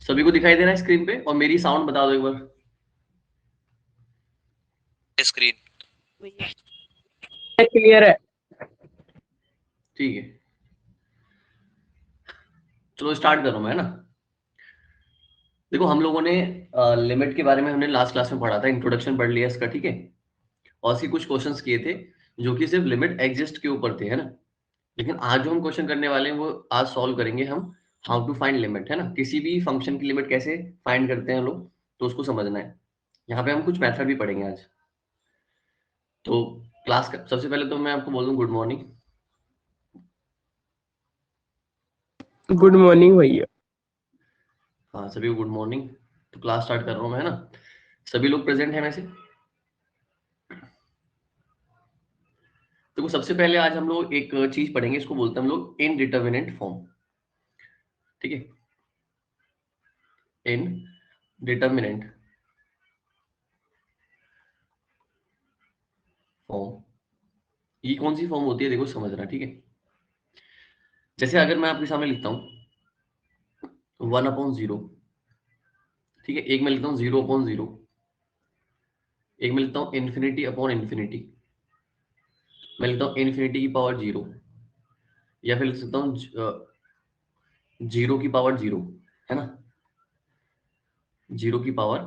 सभी को दिखाई दे रहा है स्क्रीन पे? और मेरी साउंड बता दो एक बार। स्क्रीन क्लियर है? ठीक है, चलो स्टार्ट करो मैं, है ना। देखो हम लोगों ने लिमिट के बारे में हमने लास्ट क्लास में पढ़ा था, इंट्रोडक्शन पढ़ लिया इसका, ठीक है। और उसके कुछ क्वेश्चंस किए थे जो कि सिर्फ लिमिट एग्जिस्ट के ऊपर थे, है ना। लेकिन आज जो हम क्वेश्चन करने वाले हैं वो आज सॉल्व करेंगे हम, हाउ टू फाइंड लिमिट, है ना। किसी भी फंक्शन की लिमिट कैसे फाइंड करते हैं हम लोग, तो उसको समझना है। यहाँ पे हम कुछ मेथड भी पढ़ेंगे आज। तो क्लास का सबसे पहले तो मैं आपको बोल दूं गुड मॉर्निंग। गुड मॉर्निंग भैया। हाँ, सभी को गुड मॉर्निंग। तो क्लास स्टार्ट कर रहा हूँ मैं, है ना। सभी लोग प्रेजेंट हैं वैसे। तो सबसे पहले आज हम लोग एक चीज पढ़ेंगे, इसको बोलते हैं हम लोग इनडिटर्मिनेट फॉर्म, ठीक है। इनडिटर्मिनेट फॉर्म, ये कौन सी फॉर्म होती है देखो समझना, ठीक है। जैसे अगर मैं आपके सामने लिखता हूँ 1/0, ठीक है। एक मैं लिखता हूँ 0/0, एक मैं लिखता हूँ इन्फिनिटी/इन्फिनिटी, मैं लिखता हूँ इन्फिनिटी की पावर 0, या फिर लिख सकता हूँ 0 की पावर 0, है ना। 0 की पावर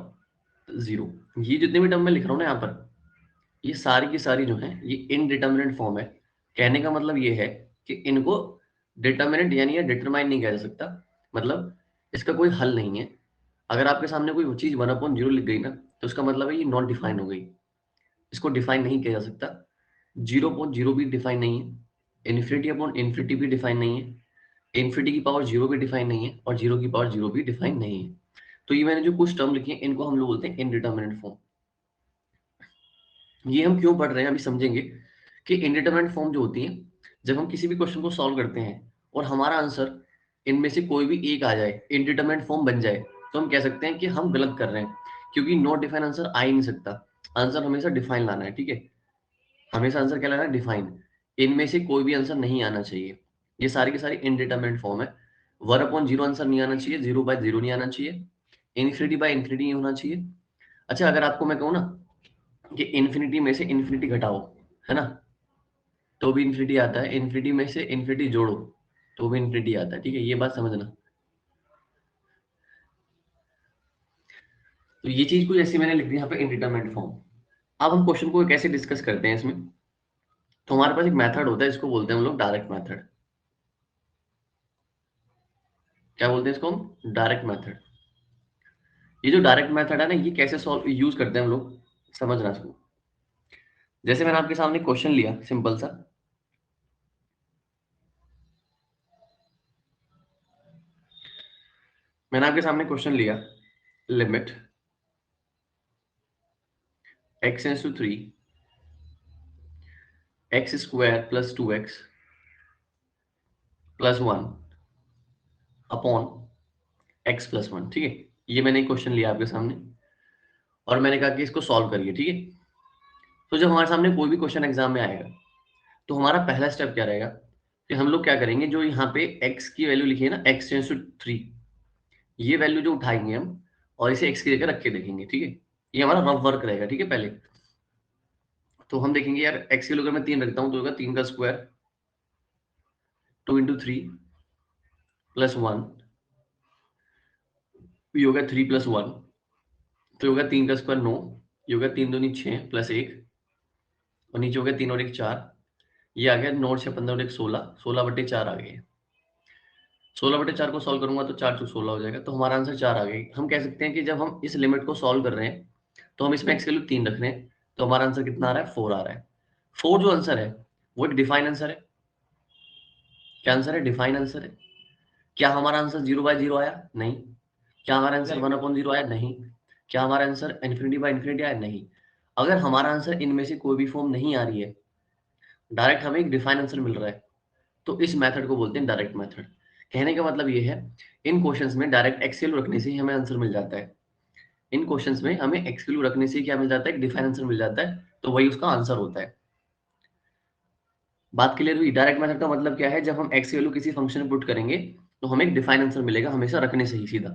0। ये जितने भी टर्म मैं लिख रहा हूँ ना यहाँ पर, ये सारी की सारी जो है ये इनडिटर्मिनेट फॉर्म है। कहने का मतलब ये है कि इनको डिटर्मिनेट यानी या डिटरमाइन नहीं किया जा सकता, मतलब इसका कोई हल नहीं है। अगर आपके सामने कोई चीज 1/0 लिख गई ना, तो उसका मतलब है ये नॉट डिफाइन हो गई, इसको डिफाइन नहीं किया जा सकता। 0/0 भी डिफाइन नहीं है, इन्फिनिटी/इन्फिनिटी भी डिफाइन नहीं है, इन्फिनिटी की पावर 0 भी डिफाइन नहीं है, और 0 की पावर 0 भी डिफाइन नहीं है। तो ये मैंने जो कुछ टर्म लिखे हैं इनको हम लोग बोलते हैं इनडिटर्मिनेट फॉर्म। ये हम क्यों पढ़ रहे हैं अभी समझेंगे कि इंडिटरमिनेट फॉर्म जो होती है, जब हम किसी भी क्वेश्चन को सॉल्व करते हैं और हमारा आंसर इनमें से कोई भी एक आ जाए, इंडिटरमिनेट फॉर्म बन जाए, तो हम कह सकते हैं कि हम गलत कर रहे हैं, क्योंकि नॉट डिफाइन आंसर आ ही नहीं सकता। आंसर हमेशा डिफाइन लाना है, ठीक है। हमेशा आंसर क्या लाना है? डिफाइन। इनमें से कोई भी आंसर नहीं आना चाहिए। ये सारी की सारी इंडिटरमिनेट फॉर्म है। 1/0 आंसर नहीं आना चाहिए, 0/0 नहीं आना चाहिए, इन्फिनिटी/इन्फिनिटी नहीं होना चाहिए। अच्छा, अगर आपको मैं कहूँ ना कि इन्फिनिटी में से इन्फिनिटी घटाओ, है ना, तो भी इन्फिनिटी आता है। इन्फिनिटी में से इन्फिनिटी जोड़ो तो भी इन्फिनिटी आता है, ठीक है। ये बात समझना। तो ये चीज कुछ ऐसी मैंने लिख दी यहाँ पे, इनडिटरमिनेट फॉर्म। अब हम क्वेश्चन को कैसे डिस्कस करते हैं इसमें, तो हमारे पास एक मेथड होता है, इसको बोलते हैं हम लोग डायरेक्ट मेथड। क्या बोलते हैं इसको हम? Direct method. ये जो डायरेक्ट मेथड है ना, ये कैसे सॉल्व यूज करते हैं हम लोग, समझना इसको। जैसे मैंने आपके सामने क्वेश्चन लिया सिंपल सा, मैंने आपके सामने क्वेश्चन लिया, limit x tends to 3 x² + 2x + 1 upon x + 1, ठीक है। ये मैंने एक क्वेश्चन लिया आपके सामने और मैंने कहा कि इसको सॉल्व करिए, ठीक है। तो जब हमारे सामने कोई भी क्वेश्चन एग्जाम में आएगा, तो हमारा पहला स्टेप क्या रहेगा कि हम लोग क्या करेंगे, जो यहाँ पे x की वैल्यू लिखी है ना, x टेंड्स टू 3, ये वैल्यू जो उठाएंगे हम और इसे x की जगह रख के देखेंगे, ठीक है। ये हमारा रफ वर्क रहेगा, ठीक है। पहले तो हम देखेंगे यार x की वैल्यू अगर मैं 3 रखता हूँ तो होगा 3 का स्क्वायर, 2 × 3 + 1, ये होगा 3 + 1, तो होगा 3 का स्क्वायर 9, ये होगा 3 दूनी 6 + 1, और नीचे हो गया 3 और 1 4, ये आ गया 9 और 6 15 और 1 16, 16/4 आ गए। 16/4 को सॉल्व करूंगा तो 4 × 16 हो जाएगा, तो हमारा आंसर 4 आ गई। हम कह सकते हैं कि जब हम इस लिमिट को सॉल्व कर रहे हैं तो हम इसमें x की वैल्यू 3 रख रहे हैं, तो हमारा आंसर कितना आ रहा है? 4 आ रहा है। 4 जो आंसर है वो एक डिफाइन आंसर है। क्या आंसर है? डिफाइन आंसर है। क्या हमारा आंसर 0/0 आया? नहीं। क्या हमारा आंसर 1/0 आया? नहीं। क्या हमारा आंसर इन्फिनिटी/इन्फिनिटी आया? नहीं। अगर हमारा आंसर इनमें से कोई भी फॉर्म नहीं आ रही है, डायरेक्ट हमें एक डिफाइन आंसर मिल रहा है, तो इस मेथड को बोलते हैं डायरेक्ट मेथड। कहने का मतलब ये है, इन क्वेश्चंस में डायरेक्ट एक्स वैल्यू रखने से ही हमें आंसर मिल जाता है। इन क्वेश्चंस में हमें एक्स वैल्यू रखने से ही क्या मिल जाता है? एक डिफाइन आंसर मिल जाता है, तो वही उसका आंसर होता है। बात क्लियर हुई? डायरेक्ट मेथड का मतलब क्या है, जब हम एक्स वैल्यू किसी फंक्शन में पुट करेंगे तो हमें एक डिफाइन आंसर मिलेगा, हमेशा रखने से ही सीधा।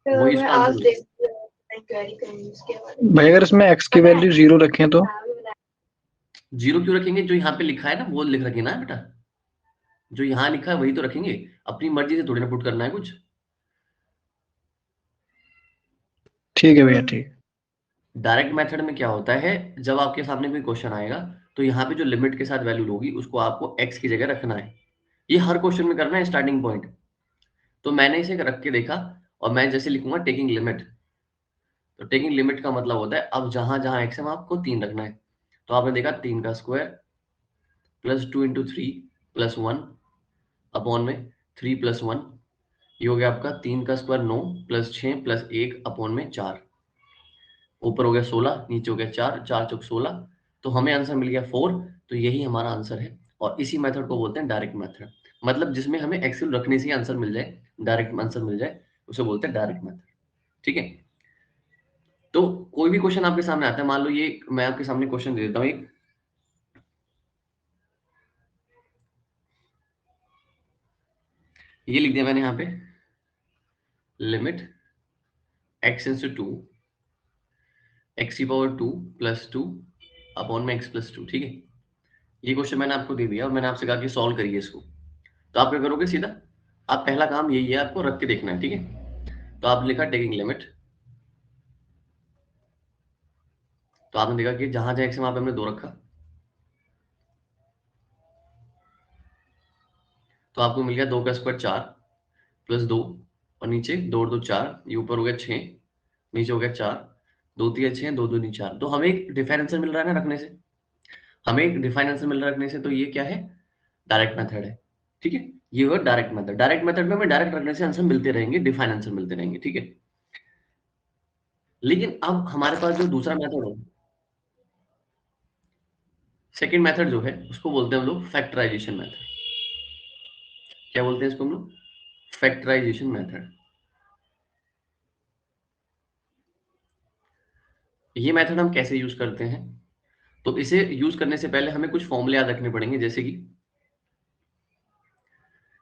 वही इसका आंसर होगा। भाई अगर इसमें x की वैल्यू 0 रखें तो 0 क्यों रखेंगे? जो यहाँ पे लिखा है ना वो लिख रखेंगे ना बेटा, जो यहाँ लिखा है वही तो रखेंगे, अपनी मर्जी से थोड़ी ना पुट करना है कुछ। ठीक है भैया, ठीक। डायरेक्ट मेथड में क्या होता है, जब आपके सामने कोई क्वेश्चन आएगा तो यहाँ पे जो लिमिट के साथ वैल्यू होगी उसको आपको x की जगह रखना है। ये हर क्वेश्चन में करना है स्टार्टिंग पॉइंट। तो मैंने इसे रख के देखा और मैं जैसे लिखूंगा टेकिंग लिमिट, तो टेकिंग लिमिट का मतलब होता है अब जहां जहां x है वहां आपको 3 रखना है। तो आपने देखा 3 का square plus 2 into 3 plus 1 upon में 3 प्लस 1, ये हो गया आपका 3 का स्क्वायर 9 प्लस 6 प्लस 1 अपॉन में 4, ऊपर हो गया 16, नीचे हो गया 4, 4 चौक 16, तो हमें आंसर मिल गया 4। तो यही हमारा आंसर है और इसी मेथड को बोलते हैं डायरेक्ट मेथड। मतलब जिसमें हमें एक्सेल रखने से ही आंसर मिल जाए, डायरेक्ट आंसर मिल जाए, उसे बोलते हैं डायरेक्ट मेथड। ठीक है, तो कोई भी क्वेश्चन आपके सामने आता है, मान लो ये मैं आपके सामने क्वेश्चन दे देता हूँ एक, ये लिख दिया मैंने यहाँ पे limit x tends to 2 x की पावर 2 प्लस 2 अपॉन में x प्लस 2। ठीक है, ये क्वेश्चन मैंने आपको दे दिया और मैंने आपसे कहा कि सॉल्व करिए इसको। तो आप क्या करोगे, सीधा आप पहला काम यही है, आपको रख के देखना है। ठीक है, तो आप लिखा टेकिंग लिमिट, तो आपने देखा कि जहां जहां x है वहां पे हमने 2 रखा, तो आपको मिल गया 2 का स्क्वायर 4 प्लस 2 और नीचे 2 और 2 4, ये ऊपर हो गया 6, नीचे हो गया 4, 2 3 6, 2 2 नहीं 4। तो हमें एक डिफाइन आंसर मिल रहा है ना रखने से, हमें एक डिफाइन आंसर मिल रहा है रखने से, तो ये क्या है, डायरेक्ट मेथड है। ठीक है, ये हुआ डायरेक्ट मेथड। डायरेक्ट मेथड में हमें डायरेक्ट रखने से आंसर मिलते रहेंगे, डिफाइन आंसर मिलते रहेंगे। ठीक है, लेकिन अब हमारे पास जो दूसरा मेथड है, सेकेंड मेथड जो है उसको बोलते हैं हम लोग फैक्टराइजेशन मेथड। क्या बोलते हैं इसको हम लोग, फैक्टराइजेशन मेथड। ये मेथड हम कैसे यूज करते हैं, तो इसे यूज करने से पहले हमें कुछ फॉर्मूले याद रखने पड़ेंगे, जैसे कि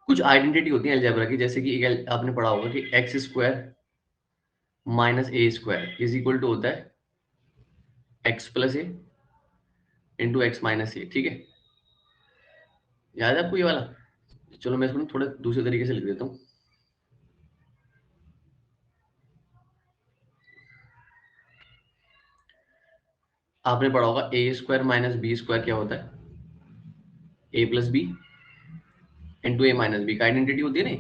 कुछ आइडेंटिटी होती है अलजेब्रा की, जैसे कि आपने पढ़ा होगा कि X square minus A square is equal to होता है X plus A into X minus A. ठीक है, याद है आपको ये वाला? चलो मैं इसको थोड़ा दूसरे तरीके से लिख देता हूँ। आपने पढ़ा होगा A square minus B square क्या होता है, A plus B into A minus B का आइडेंटिटी होती है ना।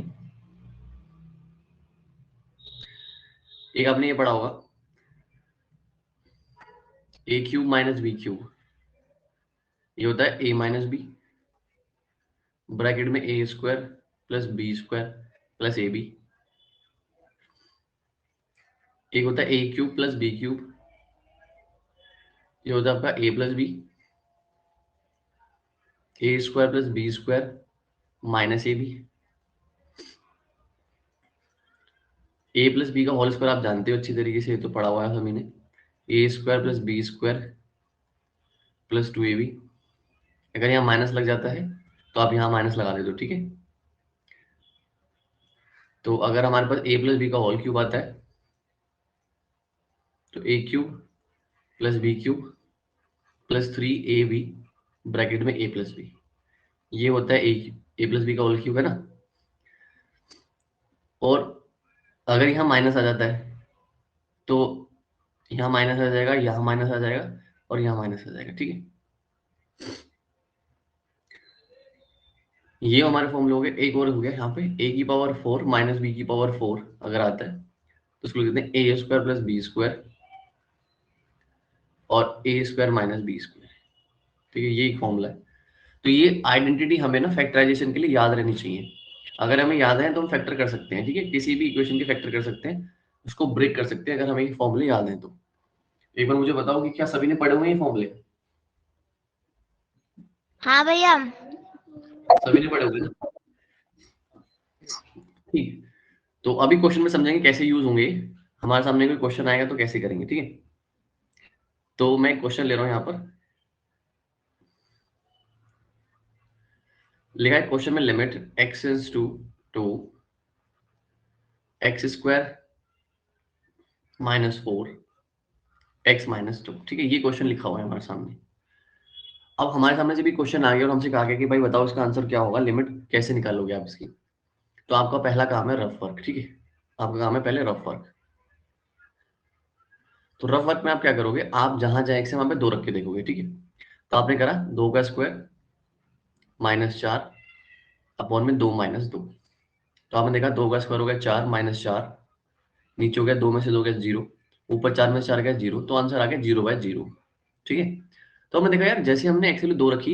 एक आपने ये पढ़ा होगा A cube minus B cube, ये होता है ए माइनस बी ब्रैकेट में A square plus B square plus A B. एक होता है A cube plus B cube, ये होता है आपका A plus B, A square plus B square minus A B. A plus B का होल स्क्वायर आप जानते हो अच्छी तरीके से, तो पढ़ा हुआ है सभी ने, A square plus B square plus 2ab। अगर यहाँ माइनस लग जाता है तो आप यहाँ माइनस लगा दे दो। ठीक है, तो अगर हमारे पास ए प्लस बी का होल क्यूब आता है तो A cube plus B cube plus 3ab bracket में ए प्लस बी, ये होता है ए प्लस बी का होल क्यूब है ना। और अगर यहाँ माइनस आ जाता है तो यहाँ माइनस आ जाएगा, यहाँ माइनस आ जाएगा और यहाँ माइनस आ जाएगा। ठीक है, ये हमारे फॉर्मूले हो गए। एक और हो गया यहाँ पे ए की पावर 4 माइनस बी की पावर 4 अगर आता है तो उसको लिखते हैं ए स्क्वायर प्लस बी स्क्वायर और ए स्क्वायर माइनस बी स्क्वायर। ठीक है, ये एक फॉर्मूला है। तो ये आइडेंटिटी हमें ना फैक्टराइजेशन के लिए याद रहनी चाहिए। अगर हमें याद है तो हम फैक्टर कर सकते हैं। ठीक है, किसी भी इक्वेशन के फैक्टर कर सकते हैं, उसको ब्रेक कर सकते हैं अगर हमें ये फॉर्मूले याद है तो। एक बार मुझे बताओ कि क्या सभी ने पढ़े हुए हैं ये फॉर्मूले? हाँ भैया। सभी ने पढ़े हुए ना? ठीक, तो अभी क्वेश्चन में समझेंगे कैसे यूज होंगे। हमारे सामने कोई क्वेश्चन आएगा तो कैसे करेंगे। ठीक है, तो मैं क्वेश्चन ले रहा हूं यहाँ पर, लिखा है क्वेश्चन में limit x is to X square -4 x -2। ठीक है, ये क्वेश्चन लिखा हुआ है हमारे सामने। अब हमारे सामने से भी क्वेश्चन आ गया और हमसे कहा गया कि भाई बताओ इसका आंसर क्या होगा, लिमिट कैसे निकालोगे आप इसकी। तो आपका पहला काम है रफ वर्क। ठीक है, आपका काम है पहले रफ वर्क। तो रफ वर्क में आप क्या करोगे, आप जहां जहां x है वहां पे 2 रख के देखोगे। ठीक है, तो आपने करा 2 का स्क्वायर -4 अपॉन में 2 -2। तो आपने देखा 2 का स्क्वायर हो गया 4 -4, नीचे हो गया 2 में से 2 गया 0, ऊपर 4 में से 4 गया 0, तो आंसर आ गया 0/0। ठीक है, तो हमने देखा यार जैसे हमने x की वैल्यू 2 रखी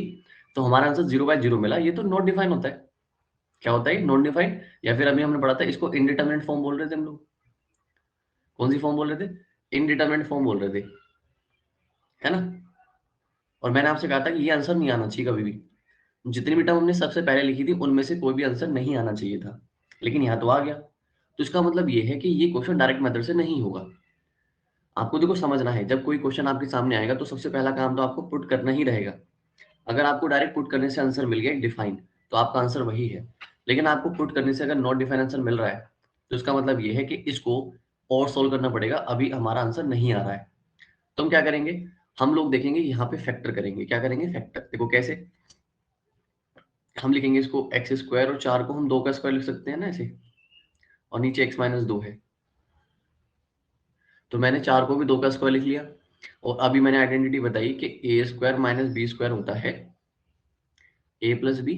तो हमारा आंसर 0/0 मिला। ये तो नॉट डिफाइन होता है। क्या होता है नॉन डिफाइंड, या फिर अभी हमने पढ़ा था इसको इनडिटरमिनेट फॉर्म बोल रहे थे हम लोग। कौन सी फॉर्म बोल रहे थे, इनडिटरमिनेट फॉर्म बोल रहे थे, है ना। और मैंने आपसे कहा था कि ये आंसर नहीं आना चाहिए कभी भी। जितनी भी टर्म हमने सबसे पहले लिखी थी उनमें से कोई भी आंसर नहीं आना चाहिए था, लेकिन यहाँ तो आ गया। तो इसका मतलब ये है कि ये क्वेश्चन डायरेक्ट मेथड से नहीं होगा। आपको देखो समझना है, जब कोई क्वेश्चन आपके सामने आएगा तो सबसे पहला काम तो आपको पुट करना ही रहेगा। अगर आपको डायरेक्ट पुट करने से आंसर मिल गया डिफाइन, तो आपका आंसर वही है। लेकिन आपको पुट करने से अगर नॉट डिफाइन आंसर मिल रहा है तो इसका मतलब ये है कि इसको और सोल्व करना पड़ेगा, अभी हमारा आंसर नहीं आ रहा है। तो हम क्या करेंगे, हम लोग देखेंगे यहाँ पे फैक्टर करेंगे। क्या करेंगे, फैक्टर। देखो कैसे हम लिखेंगे इसको, एक्स स्क्वायर और 4 को हम 2 का स्क्वायर लिख सकते हैं ना ऐसे, और नीचे x -2 है। तो मैंने 4 को भी 2 का स्क्वायर लिख लिया, और अभी मैंने आइडेंटिटी बताई कि a square minus B square होता है a plus B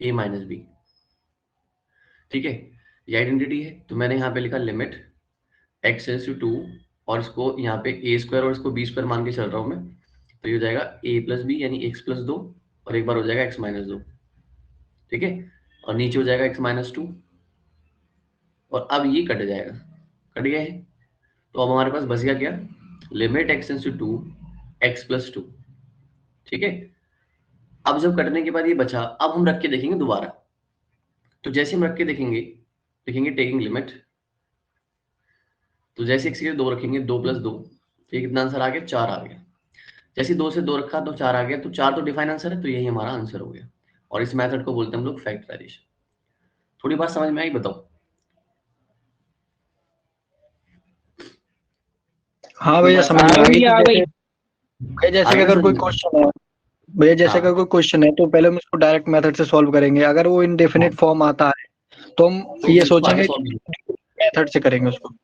a minus B. ठीक है, ये आइडेंटिटी है। तो मैंने यहाँ पे लिखा लिमिट x टेंड्स टू 2, और इसको यहाँ पे a स्क्वायर और इसको b स्क्वायर मान के चल रहा हूँ मैं। तो ये हो जाएगा a प्लस बी यानी x प्लस 2, और एक बार हो जाएगा x -2। ठीक है, और नीचे हो जाएगा x -2, और अब ये कट जाएगा, कट गया है। तो अब हमारे पास बच गया क्या, limit x tends to 2 x plus 2। ठीक है, अब जब कटने के बाद ये बचा, अब हम रख के देखेंगे दोबारा। तो जैसे हम रख के देखेंगे, देखेंगे टेकिंग लिमिट, तो जैसे x के लिए 2 रखेंगे, 2 + 2, तो ये कितना आंसर आ गया, 4 आ गया। जैसे 2 से 2 रखा तो 4 आ गया, तो 4 तो डिफाइन आंसर है, तो यही हमारा आंसर हो गया। और इस मेथड को बोलते हैं हम लोग फैक्टराइजेशन। थोड़ी बात समझ में आई, बताओ। हाँ कोई भैया बात समझ समझ में में आ गई। आ तो गई। जैसे आ कि गई ना अगर समझ कोई में। क्वेश्चन है भैया, जैसे अगर हाँ कोई क्वेश्चन है तो पहले हम उसको डायरेक्ट मेथड से सॉल्व करेंगे। अगर वो इनडेफिनिट फॉर्म आता है तो हम तो ये फिर उसको आगे सोचेंगे सॉल्व कि करेंगे। मेथड से करेंगे उसको।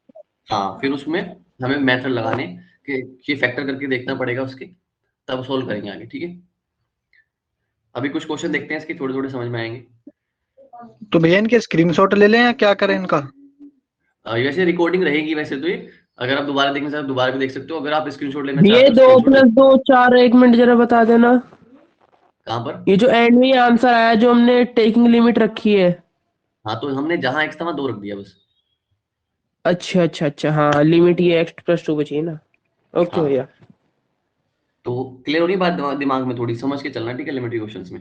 हाँ, फिर उसमें हमें मेथड लगाने कि फैक्टर करके देखना पड़ेगा उसके, तब सोल्व करेंगे आगे। ठीक है, अभी कुछ क्वेश्चन देखते हैं इसके, थोड़े थोड़े समझ में आएंगे। तो भैया इनके स्क्रीनशॉट ले लें या क्या करें इनका? वैसे रिकॉर्डिंग रहेगी वैसे तो ये, अगर आप दोबारा देखना चाहते हो दोबारा भी देख सकते हो। अगर आप स्क्रीनशॉट लेना ये चाहते हो 2 स्क्रीनशॉट ले। + 2 4, 1 मिनट जरा बता देना। कहाँ पर। ये जो एंड में आंसर आया जो हमने टेकिंग लिमिट रखी है। हाँ, तो हमने जहाँ एक्स था वहाँ 2 रख दिया बस। अच्छा अच्छा अच्छा, हाँ लिमिट ये x + 2 बची है ना। ओके हाँ, भैया। तो क्लियर हो रही बात दिमाग में, थोड़ी समझ के चलना। ठीक है, लिमिट क्वेश्चंस में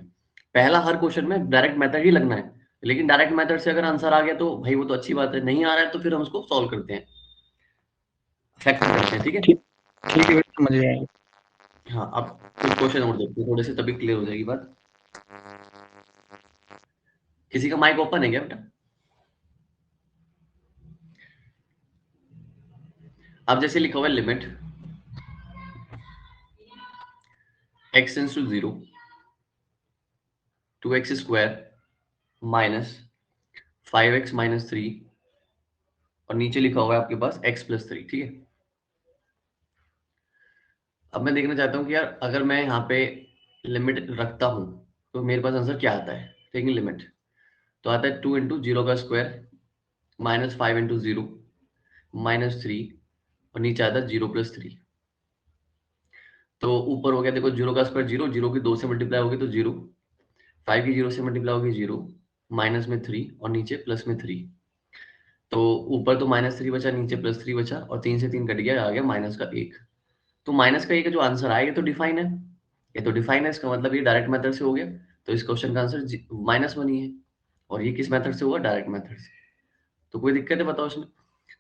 पहला हर क्वेश्चन में डायरेक्ट मेथड ही लगना है। लेकिन डायरेक्ट मेथड से अगर आंसर आ गया तो भाई वो तो अच्छी बात है, नहीं आ रहा है तो फिर हम उसको सॉल्व करते हैं, फैक्टर करते हैं। ठीक है। ठीक, ठीक है भैया समझ गए। हाँ, अब कुछ क्वेश्चन और देखते हैं थोड़े से, तभी क्लियर हो जाएगी बात। किसी का माइक ओपन है क्या बेटा। अब जैसे लिखा हुआ है limit x tends to 0 two X square minus 5x - 3, और नीचे लिखा हुआ है आपके पास x + 3। ठीक है, अब मैं देखना चाहता हूँ कि यार अगर मैं यहाँ पे लिमिट रखता हूँ तो मेरे पास आंसर क्या आता है। टेकिंग लिमिट तो आता है 2 × 0 का स्क्वायर -5 × 0 -3, और नीचे आता है 0 + 3। तो ऊपर हो गया देखो 0 का स्क्वायर 0, 0 की 2 से मल्टीप्लाई होगी तो 0, 5 की 0 से मल्टीप्लाई होगी 0, माइनस में 3 और नीचे प्लस में 3। तो ऊपर तो -3 बचा, नीचे +3 बचा, और 3 से 3 कट गया, आ गया माइनस का 1। तो माइनस का 1 जो आंसर आया ये तो डिफाइन है, ये तो डिफाइन है, इसका मतलब ये डायरेक्ट मेथड से हो गया। तो इस क्वेश्चन का आंसर -1 ही है। और ये किस मेथड से हुआ, डायरेक्ट मेथड से। तो कोई दिक्कत है बताओ इसमें,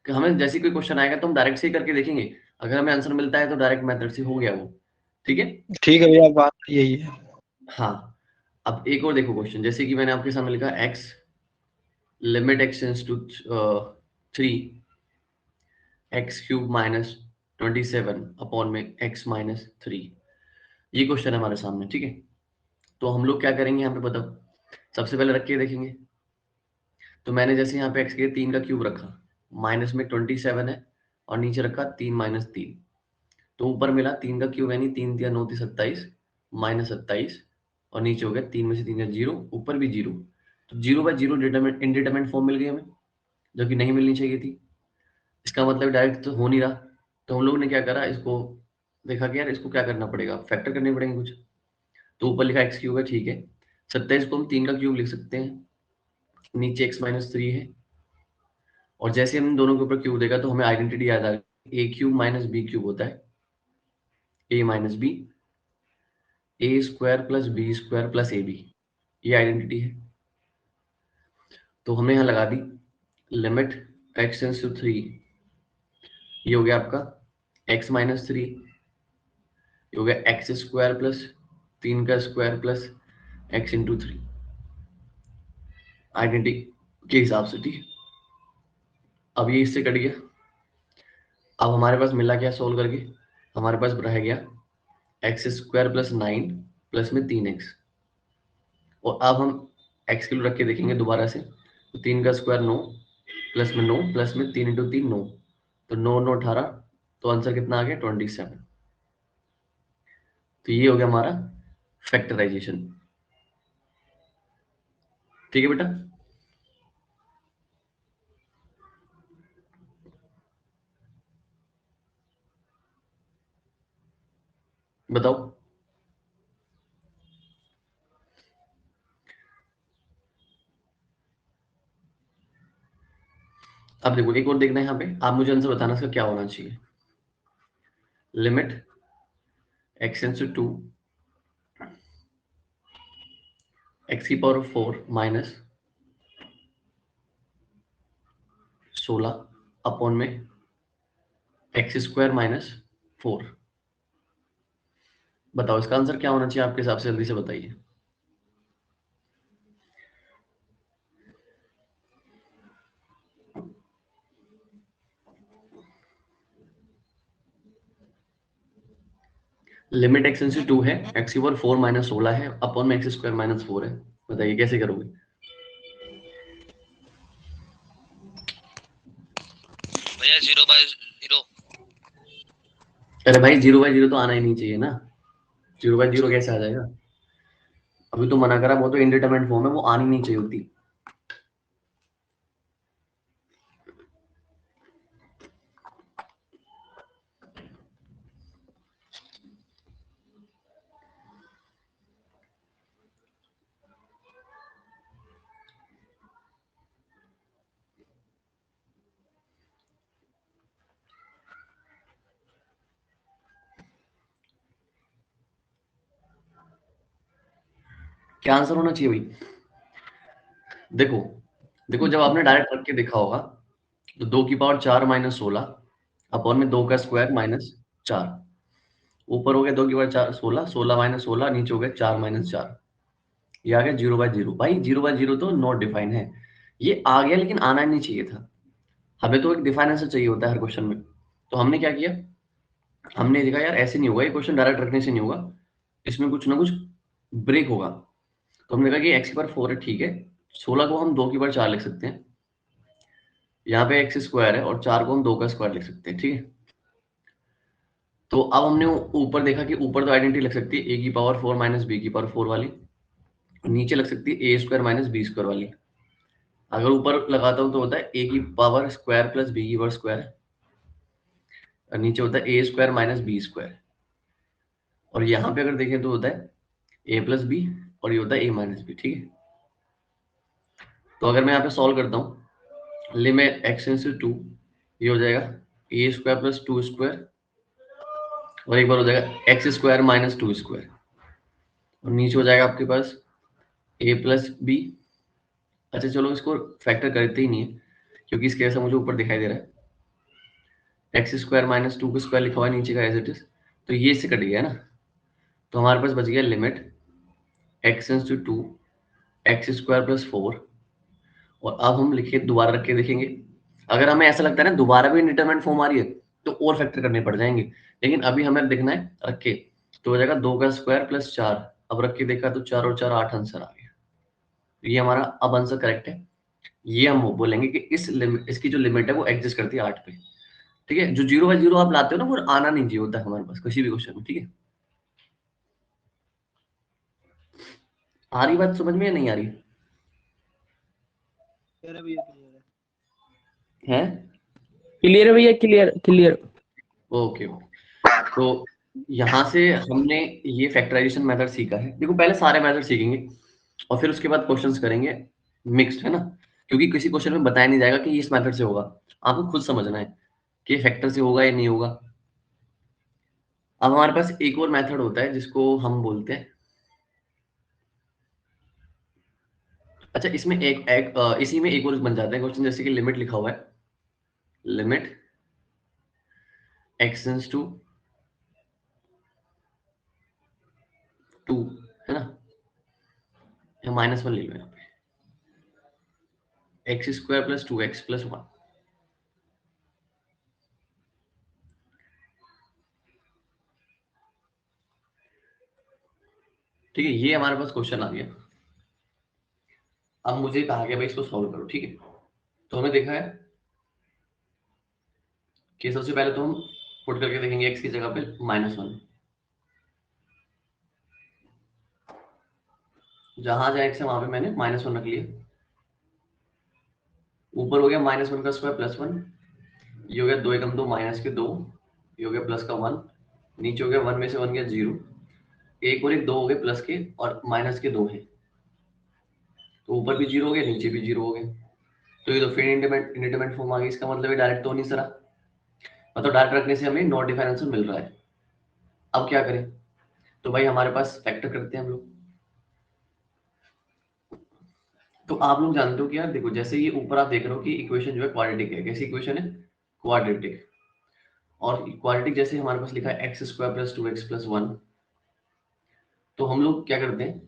कि हमें जैसे कोई क्वेश्चन आएगा तो हम डायरेक्ट से ही करके देखेंगे। अगर हमें आंसर मिलता है तो डायरेक्ट मेथड से हो गया वो। ठीक है। ठीक है भैया, बात यही है। हाँ, अब एक और देखो क्वेश्चन, जैसे कि मैंने आपके सामने लिखा x limit x tends to 3 X cube minus 27 upon में एक्स माइनस 3। ये क्वेश्चन है हमारे सामने, ठीक है। तो हम लोग क्या करेंगे यहाँ पे बताओ, सबसे पहले रख के देखेंगे। तो मैंने जैसे यहाँ पे एक्स के 3 का क्यूब रखा, माइनस में 27 है और नीचे रखा 3 माइनस 3, तो ऊपर मिला 3 का क्यूब यानी 3 3 9 27 माइनस 27 और नीचे हो गया 3 में से 3 जीरो, ऊपर भी जीरो। तो zero by zero indeterminate form मिल गई हमें, जो कि नहीं मिलनी चाहिए थी। इसका मतलब डायरेक्ट तो हो नहीं रहा। तो हम लोग ने क्या करा, इसको देखा कि यार इसको क्या करना पड़ेगा, फैक्टर करने पड़ेंगे कुछ। तो ऊपर लिखा एक्स क्यूब है, ठीक है। 27 को हम 3 का क्यूब लिख सकते हैं, नीचे एक्स माइनस 3 है। और जैसे हम दोनों के ऊपर क्यूब देगा तो हमें आइडेंटिटी याद आ गई, a cube minus B cube होता है ए माइनस बी, ए square plus B square plus ए बी, ये आइडेंटिटी है। तो हमने यहाँ लगा दी लिमिट एक्स टेंड्स टू 3, ये हो गया आपका एक्स माइनस 3, ये हो गया एक्स स्क्वायर प्लस 3 का square plus x into 3, identity के हिसाब से, ठीक है। अब ये इससे कट गया। अब हमारे पास मिला क्या सोल्व करके, हमारे पास रह गया एक्स स्क्वायर प्लस 9 प्लस में 3x। और अब हम एक्स के लिए रख के देखेंगे दोबारा से। तो 3 का स्क्वायर 9 प्लस में 9 प्लस में 3 इंटू 3 9, तो 9 9 18, तो आंसर कितना आ गया 27। तो ये हो गया हमारा फैक्टराइजेशन, ठीक है बेटा। बताओ। अब देखो एक और देखना है यहाँ पे, आप मुझे आंसर बताना इसका क्या होना चाहिए। Limit x tends to 2 X की पावर 4 माइनस 16 अपॉन में एक्स स्क्वायर माइनस 4। बताओ इसका आंसर क्या होना चाहिए आपके हिसाब से, जल्दी से बताइए। लिमिट एक्स टेंड्स टू 2 है, एक्स की पावर 4 माइनस 16 है अपॉन में एक्स स्क्वायर माइनस 4 है। बताइए कैसे करोगे। भैया 0/0। अरे भाई 0/0 तो आना ही नहीं चाहिए ना, 0/0 कैसे आ जाएगा। अभी तो मना करा, वो तो इंडिटरमिनेट फॉर्म है, वो आनी नहीं चाहिए होती। क्या आंसर होना चाहिए भाई। देखो देखो, जब आपने डायरेक्ट रख के देखा होगा तो 2 की पावर 4 माइनस 16 अपॉन में 2 का स्क्वायर माइनस 4, ऊपर हो गया 2 की पावर 4 16, 16 माइनस 16, नीचे हो गया 4 माइनस 4, ये आ गया 0/0। भाई 0/0 तो नॉट डिफाइन है, ये आ गया लेकिन आना नहीं चाहिए था। हमें तो एक डिफाइन आंसर चाहिए होता है हर क्वेश्चन में। तो हमने क्या किया, हमने देखा यार ऐसे नहीं होगा, ये क्वेश्चन डायरेक्ट रखने से नहीं होगा, इसमें कुछ ना कुछ ब्रेक होगा। तो हमने कहा कि एक्स की पावर 4 है, ठीक है। 16 को हम 2 की पावर 4 लिख सकते हैं, यहाँ पे एक्स स्क्वायर है और 4 को हम 2 का स्क्वायर लिख सकते हैं, ठीक है। तो अब हमने ऊपर देखा कि ऊपर तो आइडेंटिटी लग सकती है ए की पावर 4 माइनस बी की पावर 4 वाली, नीचे लग सकती है ए स्क्वायर माइनस बी स्क्वायर वाली। अगर ऊपर लगाता हूँ तो होता है ए की पावर स्क्वायर प्लस बी की पावर स्क्वायर, और नीचे होता है ए स्क्वायर माइनस बी स्क्वायर। और यहाँ पे अगर देखें तो होता है ए प्लस बी और ये होता है ए माइनस बी, ठीक है। तो अगर मैं यहाँ पे सॉल्व करता हूँ, लिमिट एक्स टेंड्स टू 2, ये हो जाएगा ए स्क्वायर प्लस 2 स्क्वायर और एक बार हो जाएगा एक्स स्क्वायर माइनस 2 स्क्वायर, और नीचे हो जाएगा आपके पास ए प्लस बी। अच्छा चलो इसको फैक्टर करते ही नहीं है, क्योंकि इसके ऐसा मुझे ऊपर दिखाई दे रहा है एक्स स्क्वायर माइनस 2 का स्क्वायर लिखा हुआ है नीचे का एज इट इज, तो ये इससे कट गया ना। तो हमारे पास बच गया limit x tends to 2 x square plus 4। और अब हम लिखे दोबारा रख के देखेंगे, अगर हमें ऐसा लगता है ना दोबारा भी इंडिटरमिनेट फॉर्म आ रही है तो और फैक्टर करने पड़ जाएंगे, लेकिन अभी हमें देखना है रख के, तो हो जाएगा 2 का स्क्वायर प्लस 4। अब रख के देखा तो 4 और 4 8 आंसर आ गया। ये हमारा अब आंसर करेक्ट है। ये हम बोलेंगे कि इसकी जो लिमिट है वो एग्जिस्ट करती है 8 पे। ठीक है, जो 0 बाय 0 आप लाते हो ना वो आना नहीं चाहिए होता है हमारे पास किसी भी क्वेश्चन में। ठीक है, आ रही बात समझ में या नहीं आ रही है? क्लियर है भैया, क्लियर क्लियर। ओके, तो यहाँ से हमने ये फैक्टराइजेशन मेथड सीखा है। देखो पहले सारे मेथड सीखेंगे और फिर उसके बाद क्वेश्चंस करेंगे मिक्स्ड, है ना, क्योंकि किसी क्वेश्चन में बताया नहीं जाएगा कि ये इस मेथड से होगा, आपको खुद समझना है कि फैक्टर से होगा या नहीं होगा। अब हमारे पास एक और मेथड होता है जिसको हम बोलते हैं, अच्छा इसमें इसी में एक और बन जाता है क्वेश्चन, जैसे कि लिमिट लिखा हुआ है, लिमिट x टेंड्स टू 2, है ना, या -1 ले लो यहाँ पे, x square plus 2x plus 1। ठीक है, ये हमारे पास क्वेश्चन आ गया। अब मुझे कहा गया भाई इसको सॉल्व करो। ठीक है, तो हमें देखा है कि सबसे पहले तो हम पुट करके देखेंगे x की जगह पे -1, जहां जहां x है वहां पे मैंने -1 रख लिया। ऊपर हो गया -1 का स्क्वायर प्लस 1, ये हो गया 2 एकम 2 माइनस के 2, ये हो गया प्लस का 1, नीचे हो गया 1 में से 1 गया 0, एक और एक 2 हो गए प्लस के और माइनस के 2 है, तो ऊपर भी 0 हो गया नीचे भी 0 हो गया, तो ये तो फिर इंडिटरमिनेट फॉर्म आ गई। इसका मतलब है डायरेक्ट तो नहीं सरा, मतलब डायरेक्ट रखने से हमें नॉट डिफाइंड आंसर मिल रहा है। अब क्या करें, तो भाई हमारे पास फैक्टर करते हैं हम लोग। तो आप लोग जानते हो कि यार देखो, जैसे ये ऊपर आप देख रहे हो कि इक्वेशन जो है क्वाड्रेटिक है, कैसी इक्वेशन है, क्वाड्रेटिक, और क्वाड्रेटिक जैसे हमारे पास लिखा है x square plus 2x plus 1, तो हम लोग क्या करते हैं,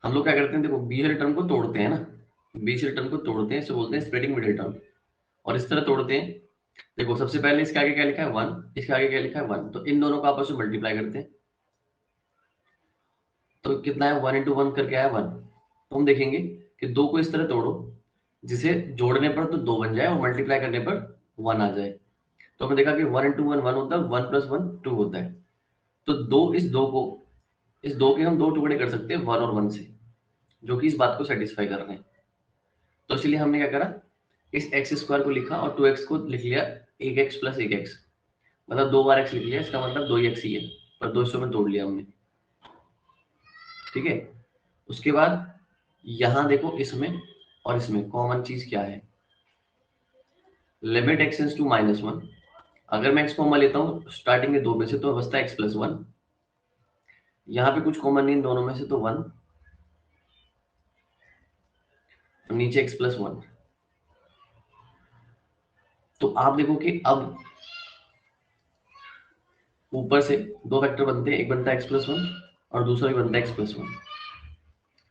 हम लोग क्या करते हैं, देखो बीच वाले टर्म को तोड़ते हैं ना, बीच वाले टर्म को तोड़ते हैं, इसे बोलते हैं स्प्लिटिंग मिडिल टर्म, और इस तरह तोड़ते हैं। देखो सबसे पहले इसके आगे क्या लिखा है 1, इसके आगे क्या लिखा है 1, तो इन दोनों को आपस में मल्टीप्लाई करते हैं, तो कितना है 1 इंटू 1 करके आया 1। तो हम देखेंगे कि 2 को इस तरह तोड़ो जिसे जोड़ने पर तो 2 बन जाए और मल्टीप्लाई करने पर 1 आ जाए। तो हमने देखा कि 1 इंटू 1 1 होता है, 1 प्लस 1 2 होता है, तो इस दो के हम दो टुकड़े कर सकते हैं 1 और 1 से, जो कि इस बात को सेटिस्फाई कर रहे हैं। तो इसलिए हमने क्या करा, इस एक्स स्क्वायर को लिखा और 2x को लिख लिया 1x प्लस 1x, मतलब 2 बार x लिख लिया, इसका मतलब 2x ही है, पर 200 में तोड़ लिया हमने। ठीक है, उसके बाद यहां देखो इसमें और इसमें कॉमन चीज क्या है, लिमिट x टेंड्स टू -1, अगर मैं x कॉमन लेता हूँ स्टार्टिंग में 2 में से तो बचता है x प्लस 1, यहाँ पे कुछ कॉमन नहीं दोनों में से तो 1, नीचे x प्लस 1। तो आप देखो कि अब ऊपर से दो फैक्टर बनते हैं, एक बनता है x प्लस 1 और दूसरा भी बनता है x प्लस 1।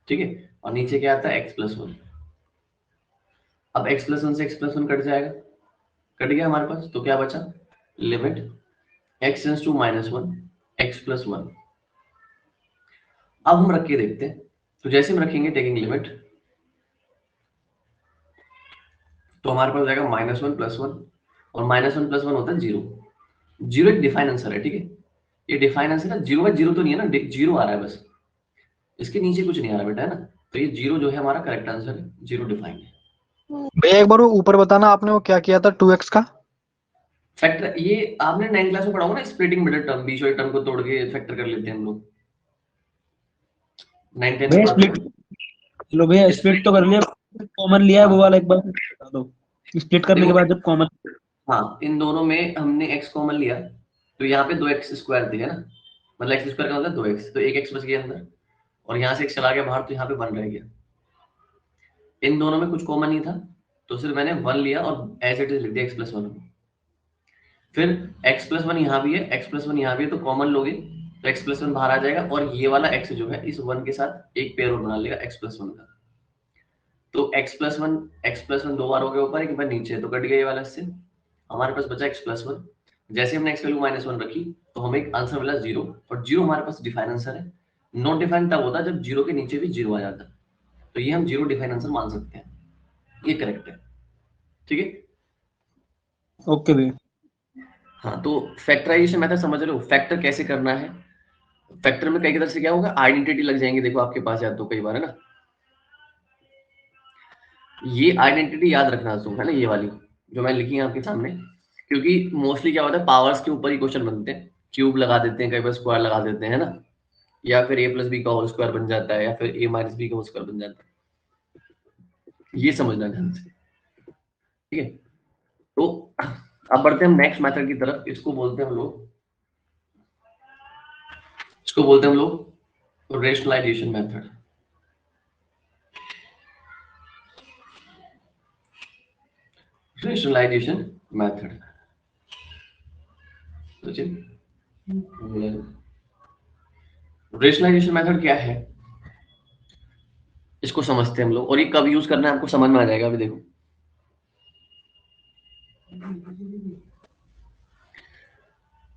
ठीक है, और नीचे क्या आता है x प्लस 1। अब x प्लस 1 से x प्लस 1 कट जाएगा, कट गया हमारे पास, तो क्या बचा, limit x tends to -1 x plus 1। अब हम रख के देखते हैं, तो जैसे हम रखेंगे टेकिंग लिमिट, तो हमारे पास जाएगा -1 प्लस 1, और -1 प्लस 1 होता है 0। 0 एक डिफाइन आंसर है। ठीक है, ये डिफाइन आंसर है, 0 बाय 0 तो नहीं है ना, 0 आ रहा है बस, इसके नीचे कुछ नहीं आ रहा बेटा, है ना, तो ये 0 जो है हमारा करेक्ट आंसर है, 0 डिफाइन है। भैया एक बार वो ऊपर बताना आपने वो क्या किया था 2x का। फैक्टर ये आपने 9th क्लास में पढ़ा होगा ना, स्प्लिटिंग मिडिल टर्म, बीच वाले टर्म को तोड़ के फैक्टर कर लेते हैं हम लोग, 9 10 में भैया पढ़ा स्प्लिट, चलो भैया स्प्लिट तो कर लिया, कॉमन लिया है वो वाला एक बार बता दो, स्प्लिट करने के बाद जब कॉमन। हाँ, इन दोनों में हमने x कॉमन लिया, तो यहाँ पे 2x स्क्वायर थे, है ना, मतलब x स्क्वायर का मतलब 2x, तो 1x बच गया अंदर, और यहाँ से x चला गया बाहर, तो यहाँ पे 1 रह गया। इन दोनों में कुछ कॉमन नहीं था, तो सिर्फ मैंने 1 लिया और एज इट इज लिख दिया x प्लस 1। फिर x प्लस 1 यहाँ भी है, x प्लस 1 यहाँ भी है, तो कॉमन लोगे तो x प्लस वन बाहर आ जाएगा और ये वाला x जो है इस 1 के साथ एक पेयर और बना लेगा x प्लस वन का। तो x प्लस वन 2 बार हो गया ऊपर, एक बार नीचे, तो कट गया ये वाला इससे। हमारे पास बचा x प्लस वन। जैसे हमने x वैल्यू -1 रखी तो हमें एक आंसर मिला 0, और 0 हमारे पास डिफाइन आंसर है। नॉट डिफाइन तब होता है जब 0 के नीचे भी 0 आ जाता है, तो ये हम 0 डिफाइन आंसर मान सकते हैं, ये करेक्ट है। ठीक है, ओके भैया। हाँ। तो फैक्टराइजेशन मेथड समझ रहे हो, फैक्टर कैसे करना है। फैक्टर में कई तरह से क्या होगा, आइडेंटिटी लग जाएंगे, देखो आपके पास या तो कई बार है ना, ये आइडेंटिटी याद रखना है ना, ये वाली जो मैंने लिखी है आपके सामने, क्योंकि मोस्टली क्या होता है पावर्स के ऊपर ही क्वेश्चन बनते हैं, क्यूब लगा देते हैं, कई बार स्क्वायर लगा देते हैं, है ना, या फिर a प्लस बी का होल स्क्वायर बन जाता है, या फिर a माइनस बी का होल स्क्वायर बन जाता है, ये समझना ध्यान से। ठीक है, तो अब बढ़ते हैं हम नेक्स्ट मेथड की तरफ। इसको बोलते हैं हम लोग rationalisation method. Rationalisation method, rationalisation method क्या है, इसको समझते हैं हम लोग, और ये कब यूज करना है आपको समझ में आ जाएगा। अभी देखो,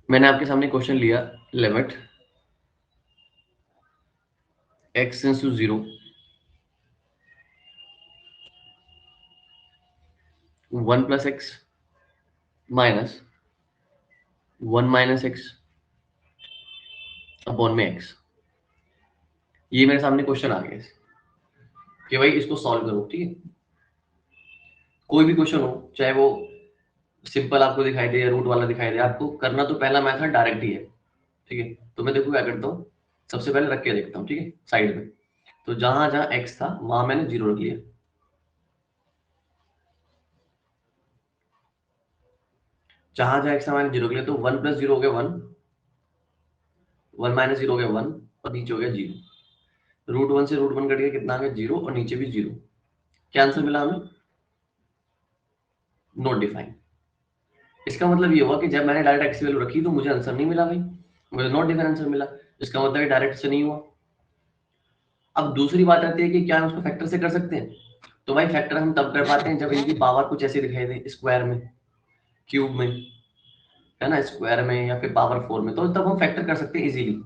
मैंने आपके सामने क्वेश्चन लिया, limit x tends to 0 1 plus x minus 1 minus x upon में x। ये मेरे सामने क्वेश्चन आ गया कि भाई इसको सॉल्व करो। ठीक है, कोई भी क्वेश्चन हो, चाहे वो सिंपल आपको दिखाई दे या रूट वाला दिखाई दे, आपको करना तो पहला मेथड डायरेक्ट ही है। ठीक है, तो मैं देखो क्या करता हूँ, सबसे पहले रख के देखता हूँ। ठीक है, साइड में, तो जहां जहां x था वहां मैंने 0 रख लिया। जहां जहां x था मैंने 0 रख लिया, तो 1 प्लस 0 हो गया 1, 1 माइनस 0 हो गया 1, और नीचे हो गया 0। रूट 1 से रूट 1 कट गया, कितना आ गया 0, और नीचे भी 0। क्या आंसर मिला हमें, नॉट डिफाइन। इसका मतलब ये हुआ कि जब मैंने डायरेक्ट एक्स वैल्यू रखी तो मुझे आंसर नहीं मिला भाई, मुझे नॉट डिफाइन आंसर मिला। इसका मतलब डायरेक्ट से नहीं हुआ। अब दूसरी बात आती है कि क्या हम उसको फैक्टर से कर सकते हैं। तो भाई फैक्टर हम तब कर पाते हैं जब इनकी पावर कुछ ऐसे दिखाई दे, स्क्वायर में, क्यूब में, है ना, स्क्वायर में या फिर पावर 4 में, तो तब हम फैक्टर कर सकते हैं इजीली।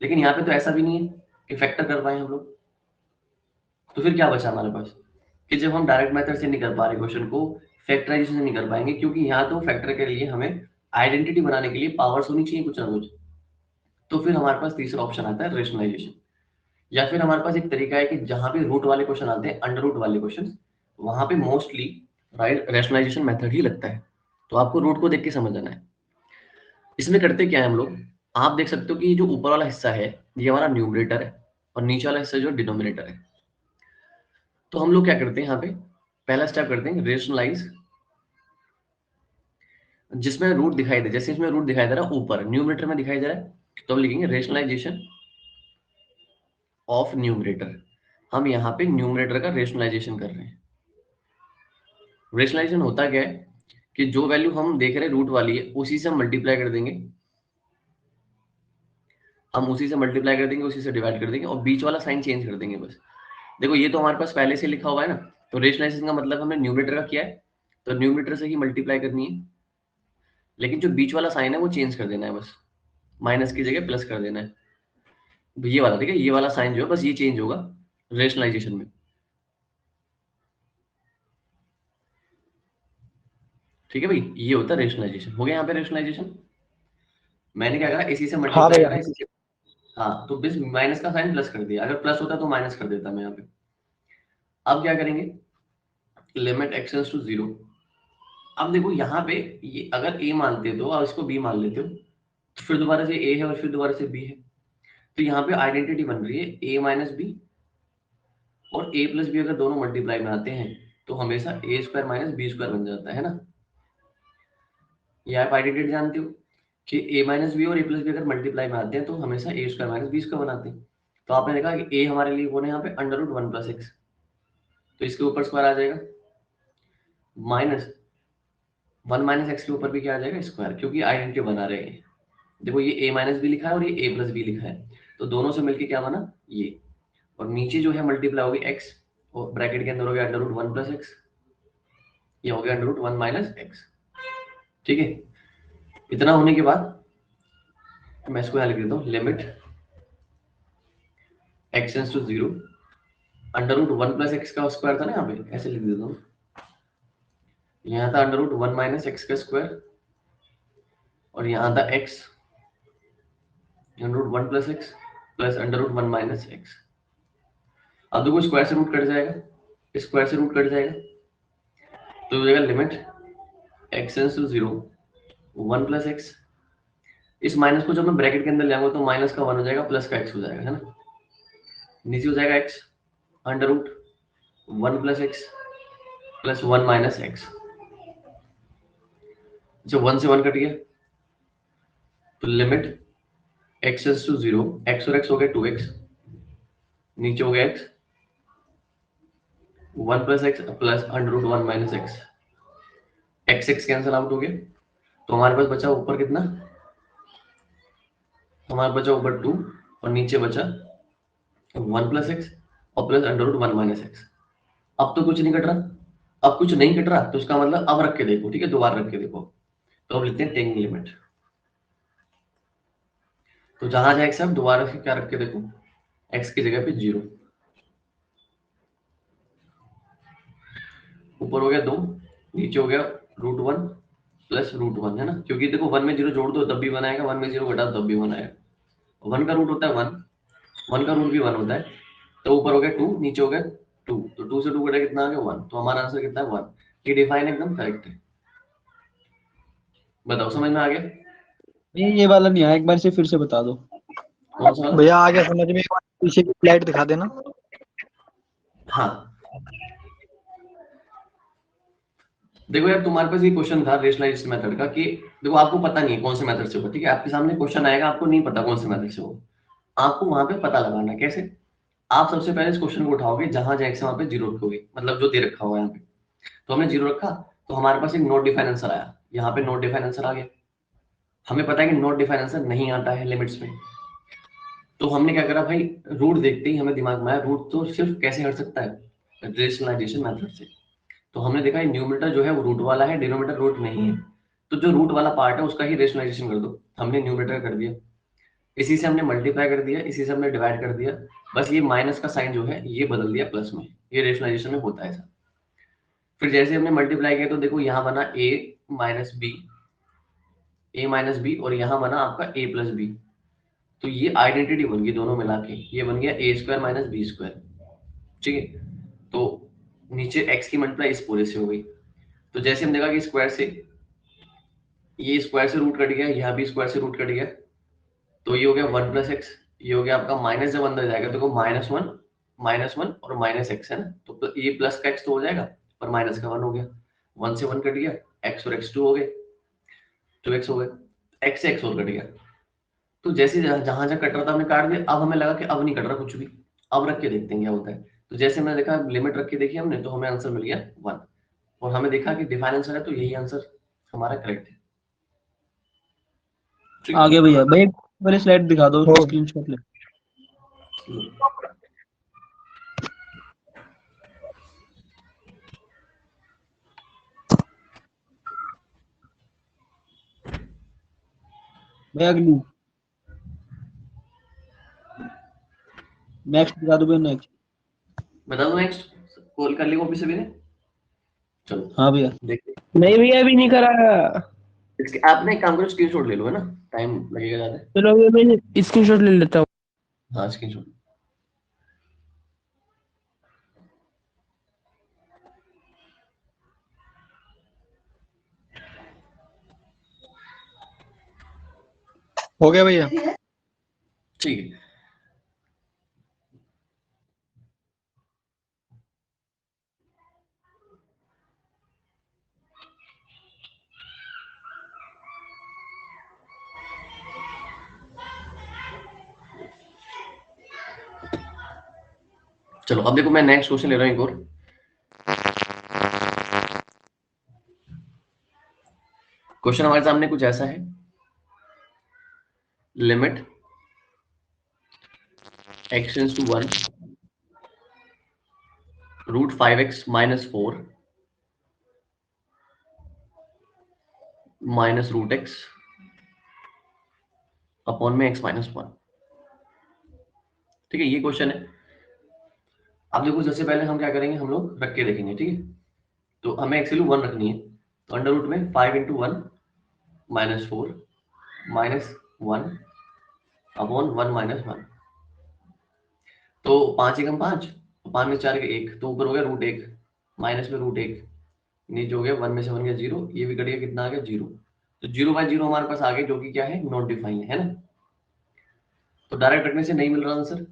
लेकिन यहाँ पे तो ऐसा भी नहीं है कि फैक्टर कर पाए हम लोग। तो फिर क्या बचा हमारे पास, कि जब हम डायरेक्ट मेथड से नहीं कर पा रहे क्वेश्चन को, फैक्टराइजेशन से नहीं कर पाएंगे, क्योंकि यहाँ तो फैक्टर के लिए हमें आइडेंटिटी बनाने के लिए पावर्स होनी चाहिए कुछ ना कुछ। तो फिर हमारे पास तीसरा ऑप्शन आता है रेशनलाइजेशन। या फिर हमारे पास एक तरीका है कि जहां पे रूट वाले क्वेश्चन आते हैं, अंडर रूट वाले क्वेश्चन, वहां पे मोस्टली रेशनलाइजेशन मेथड ही लगता है। तो आपको रूट को देख के समझ आना है। इसमें करते क्या है हम लोग, आप देख सकते हो कि जो ऊपर वाला हिस्सा है ये हमारा न्यूमरेटर है, और नीचे वाला हिस्सा जो डिनोमिनेटर है। तो हम लोग क्या करते हैं, यहाँ पे पहला स्टेप करते हैं रेशनलाइज, जिसमें रूट दिखाई दे, जैसे इसमें रूट दिखाई दे रहा है ऊपर न्यूमरेटर में दिखाई दे रहा है, तो हम लिखेंगे रेशनलाइजेशन ऑफ न्यूमरेटर। हम यहाँ पे न्यूमरेटर का रेशनलाइजेशन कर रहे हैं। रेशनलाइजेशन होता क्या है कि जो वैल्यू हम देख रहे हैं रूट वाली है, उसी से हम मल्टीप्लाई कर देंगे, उसी से डिवाइड कर देंगे, और बीच वाला साइन चेंज कर देंगे बस। देखो ये तो हमारे पास पहले से लिखा हुआ है ना, तो रेशनलाइजेशन का मतलब हमने न्यूमरेटर का किया है, तो न्यूमरेटर से ही मल्टीप्लाई करनी है, लेकिन जो बीच वाला साइन है वो चेंज कर देना है बस, माइनस की जगह प्लस कर देना है। ये वाला, ठीक है, ये वाला साइन जो है बस ये चेंज होगा रेशनलाइजेशन में। ठीक है भाई, ये होता है रेशनलाइजेशन। हो गया यहाँ पे रेशनलाइजेशन। मैंने क्या करा, इसी से हाँ मल्टीप्लाई भैया। करा, इसी से, हाँ, तो बस माइनस का साइन प्लस कर दिया, अगर प्लस होता तो माइनस कर देता मैं यहाँ पे। अब क्या करेंगे, लिमिट x टेंड्स टू 0। अब देखो यहाँ पे ये अगर a मानते हो और इसको b मान लेते हो, तो फिर दोबारा से a है और फिर दोबारा से b है, तो यहाँ पे आइडेंटिटी बन रही है a माइनस बी, और a प्लस बी अगर दोनों मल्टीप्लाई में आते हैं तो हमेशा a square minus B square बन जाता है ना। ये आप आइडेंटिटी जानते हो कि a माइनस बी और a प्लस बी अगर मल्टीप्लाई में आते हैं तो हमेशा a square minus B square बनाते हैं। तो आपने देखा कि a हमारे लिए कौन है यहाँ पे, अंडर रूट 1 प्लस एक्स, तो इसके ऊपर स्क्वायर आ जाएगा, माइनस 1 माइनस एक्स के ऊपर भी क्या आ जाएगा, स्क्वायर, क्योंकि आइडेंटिटी बना रहे हैं। देखो ये a माइनस बी लिखा है और ये a प्लस बी लिखा है, तो दोनों से मिलके क्या बना ये, और नीचे जो है मल्टीप्लाई होगी x, और ब्रैकेट के अंदर हो गया अंडर रूट 1 प्लस एक्स, ये हो गया अंडर रूट 1 माइनस एक्स। ठीक है, इतना होने के बाद मैं इसको यहाँ लिख देता हूँ, limit x tends to 0, under root 1 plus x का स्क्वायर था ना, यहाँ पे ऐसे लिख देता हूँ, यहाँ था अंडर रूट 1 माइनस एक्स का स्क्वायर, और यहाँ था x under root 1 plus x plus under root 1 minus x. अब देखो स्क्वायर से रूट कट जाएगा, स्क्वायर से रूट कट जाएगा, तो हो जाएगा limit x tends to 0 1 plus x, इस माइनस को जब मैं ब्रैकेट के अंदर ले आऊंगा तो माइनस का 1 हो जाएगा, प्लस का x हो जाएगा, है ना, नीचे हो जाएगा x under root 1 plus x plus 1 minus x. जब 1 से 1 कट गया तो limit x tends to 0, x और x हो गया 2x, नीचे हो गया x 1 plus x plus under root 1 minus x, x cancel out हो गया, तो हमारे पास बचा ऊपर कितना, हमारे बचा ऊपर 2 और नीचे बचा 1 प्लस एक्स और plus under root 1 minus x. अब तो कुछ नहीं कट रहा, अब कुछ नहीं कट रहा तो इसका मतलब अब रख के देखो, ठीक है, दोबारा रख के देखो, तो अब लिखते हैं टेकिंग लिमिट, तो जहां जाए x, अब दोबारा से क्या रख के देखो, x की जगह पे 0, ऊपर हो गया 2, नीचे हो गया रूट 1 प्लस रूट 1, है ना, क्योंकि देखो 1 में 0 जोड़ दो तब भी 1 आएगा, 1 में 0 घटा दो तब भी 1 आएगा, 1 का रूट होता है 1, 1 का रूट भी 1 होता है, तो ऊपर हो गया 2, नीचे हो गया 2, तो 2 से 2 घटा कितना आ गया 1, तो हमारा आंसर कितना है 1। ये डिफाइन एकदम करेक्ट है, बताओ समझ में आ गया? ये वाला नहीं आया, एक बार से फिर से बता दो। कौन सा वाला? भैया आगे समझ में, एक बार पीछे की स्लाइड दिखा देना। हाँ देखो यार, तुम्हारे पास ये क्वेश्चन था रेशनलाइजेशन मेथड का, कि देखो आपको पता नहीं है कौन से मेथड से होगा, ठीक है, आपके सामने क्वेश्चन आएगा, आपको नहीं पता कौन से मेथड से होगा, आपको वहां पे पता लगाना है। कैसे? आप सबसे पहले इस क्वेश्चन को उठाओगे, जहां जाए वहां पे 0 रखोगे, मतलब जो दे रखा हुआ है यहाँ पे, तो हमने 0 रखा, तो हमारे पास एक नॉट डिफाइन आंसर आया, यहाँ पे नॉट डिफाइन आंसर आ गया। हमें पता है कि नॉट डिफाइन आंसर नहीं आता है लिमिट्स में, तो हमने क्या करा भाई, रूट देखते ही हमें दिमाग में आया, रूट तो सिर्फ कैसे हट सकता है, रेशनलाइजेशन मेथड से। तो हमने देखा न्यूमरेटर जो है वो रूट वाला है, डिनोमिनेटर रूट नहीं है, तो जो रूट वाला पार्ट है उसका ही रेशनलाइजेशन कर दो। हमने न्यूमरेटर कर दिया, इसी से हमने मल्टीप्लाई कर दिया, इसी से हमने डिवाइड कर दिया, बस ये माइनस का साइन जो है ये बदल दिया प्लस में, ये रेशनलाइजेशन में होता है ऐसा। फिर जैसे हमने मल्टीप्लाई किया तो देखो यहाँ बना a माइनस बी और यहाँ बना आपका a प्लस बी, तो ये आइडेंटिटी बन गई दोनों मिला के, ये बन गया a square minus B square, ठीक है। तो नीचे x की मल्टीप्लाई इस पूरे से हो गई, तो जैसे हम देखा कि स्क्वायर से ये स्क्वायर से रूट कट गया, यहाँ भी स्क्वायर से रूट कट गया, तो ये हो गया 1 प्लस एक्स, ये हो गया आपका माइनस, जब अंदर जाएगा तो -1 और माइनस एक्स है ना, तो ये प्लस का एक्स तो हो जाएगा और माइनस का 1 हो गया, 1 से 1 कट गया, एक्स और एक्स 2 हो गए, 2x हो गए, एक्स से एक्स और कट गया। तो जैसे जहां जहां कट रहा था हमने काट दिया, अब हमें लगा कि अब नहीं कट रहा कुछ भी, अब रख के देखते हैं क्या होता है। तो जैसे मैंने देखा लिमिट रख के देखी हमने, तो हमें आंसर मिल गया 1, और हमें देखा कि डिफाइन आंसर है, तो यही आंसर हमारा करेक्ट है। ठीक है? आगे भैया, भाई वाली स्लाइड दिखा दो, हो। स्क्रीनशॉट ले। भाई अगली नेक्स्ट दिखा दो भैया, नेक्स्ट। बता दो नेक्स्ट, कॉल कर ली कॉपी से मैंने, चलो हाँ भैया, देखते नहीं भैया अभी नहीं करा। इसके, आपने एक काम करो स्क्रीनशॉट ले लो, है ना, टाइम लगेगा ज्यादा। चलो अभी मैं स्क्रीनशॉट ले लेता हूँ। हाँ स्क्रीनशॉट। हो गया भैया? ठीक है, चलो अब देखो मैं नेक्स्ट क्वेश्चन ले रहा हूँ एक और। क्वेश्चन हमारे सामने कुछ ऐसा है, limit x tends to 1 root 5x minus 4 minus root x upon में x माइनस 1। ठीक है, ये क्वेश्चन है। अब देखो सबसे पहले हम क्या करेंगे, हम लोग रख के देखेंगे। ठीक है, तो हमें x वैल्यू 1 रखनी है, तो अंडर रूट में 5 into 1 minus 4 minus 1 upon 1 minus 1। तो 5 एकम 5, 5 में 4 के 1, तो ऊपर हो गया रूट 1 माइनस में रूट 1, नीचे हो गया 1 में से 1 गया 0, ये भी कट गया, कितना आ गया 0। तो 0/0 हमारे पास आ गया, जो कि क्या है, नॉट डिफाइन है ना। तो डायरेक्ट रखने से नहीं मिल रहा आंसर,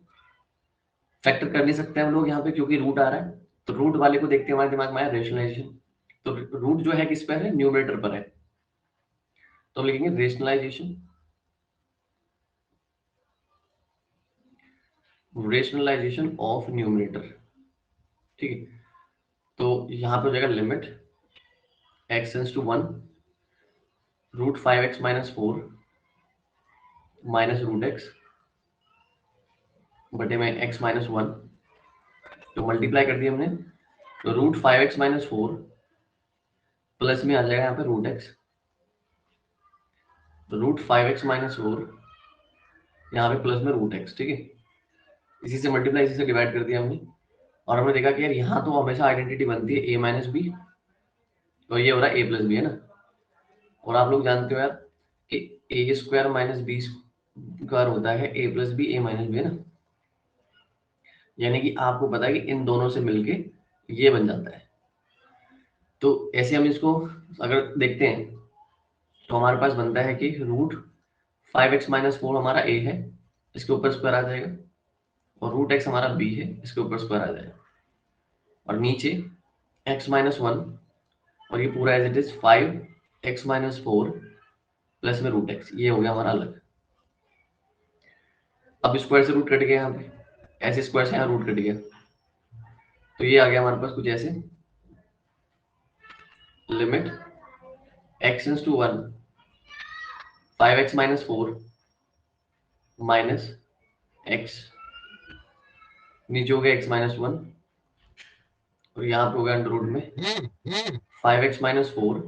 फैक्टर कर नहीं सकते हम लोग यहाँ पे क्योंकि रूट आ रहा है। तो रूट वाले को देखते हैं, हमारे दिमाग में आया रेशनलाइजेशन। तो रूट जो है किस पर है, न्यूमरेटर पर है, तो हम लिखेंगे रेशनलाइजेशन, रेशनलाइजेशन ऑफ न्यूमरेटर। ठीक है, तो यहाँ पे हो जाएगा limit x tends to 1 root 5x minus 4 minus root x बटे में x माइनस 1, तो मल्टीप्लाई कर दिया हमने, तो रूट 5x माइनस 4 प्लस में आ जाएगा यहाँ पे रूट x, तो रूट 5x माइनस 4 यहाँ पे प्लस में रूट x। ठीक है, इसी से मल्टीप्लाई, इसी से डिवाइड कर दिया हमने, और हमने देखा कि यार यहाँ तो हमेशा आइडेंटिटी बनती है a माइनस बी, तो ये हो रहा है a प्लस बी है ना। और आप लोग जानते हो यार कि a square minus B square होता है a plus B a minus b है ना, यानी कि आपको पता है कि इन दोनों से मिलके ये बन जाता है। तो ऐसे हम इसको अगर देखते हैं तो हमारे पास बनता है कि रूट 5x माइनस 4 हमारा a है, इसके ऊपर स्क्वायर आ जाएगा, और रूट x हमारा b है, इसके ऊपर स्क्वायर आ जाएगा, और नीचे x माइनस 1, और ये पूरा as it is 5x minus 4 plus में रूट x, ये हो गया हमारा अलग। अब स्क्वायर से रूट कट गया, यहाँ पे ऐसे स्क्वायर से यहाँ रूट कट गया, तो ये आ गया हमारे पास कुछ ऐसे, limit x tends to 1 5x minus 4 minus x, नीचे हो गया x माइनस 1, और यहाँ पे हो गया अंडर रूट में 5x माइनस 4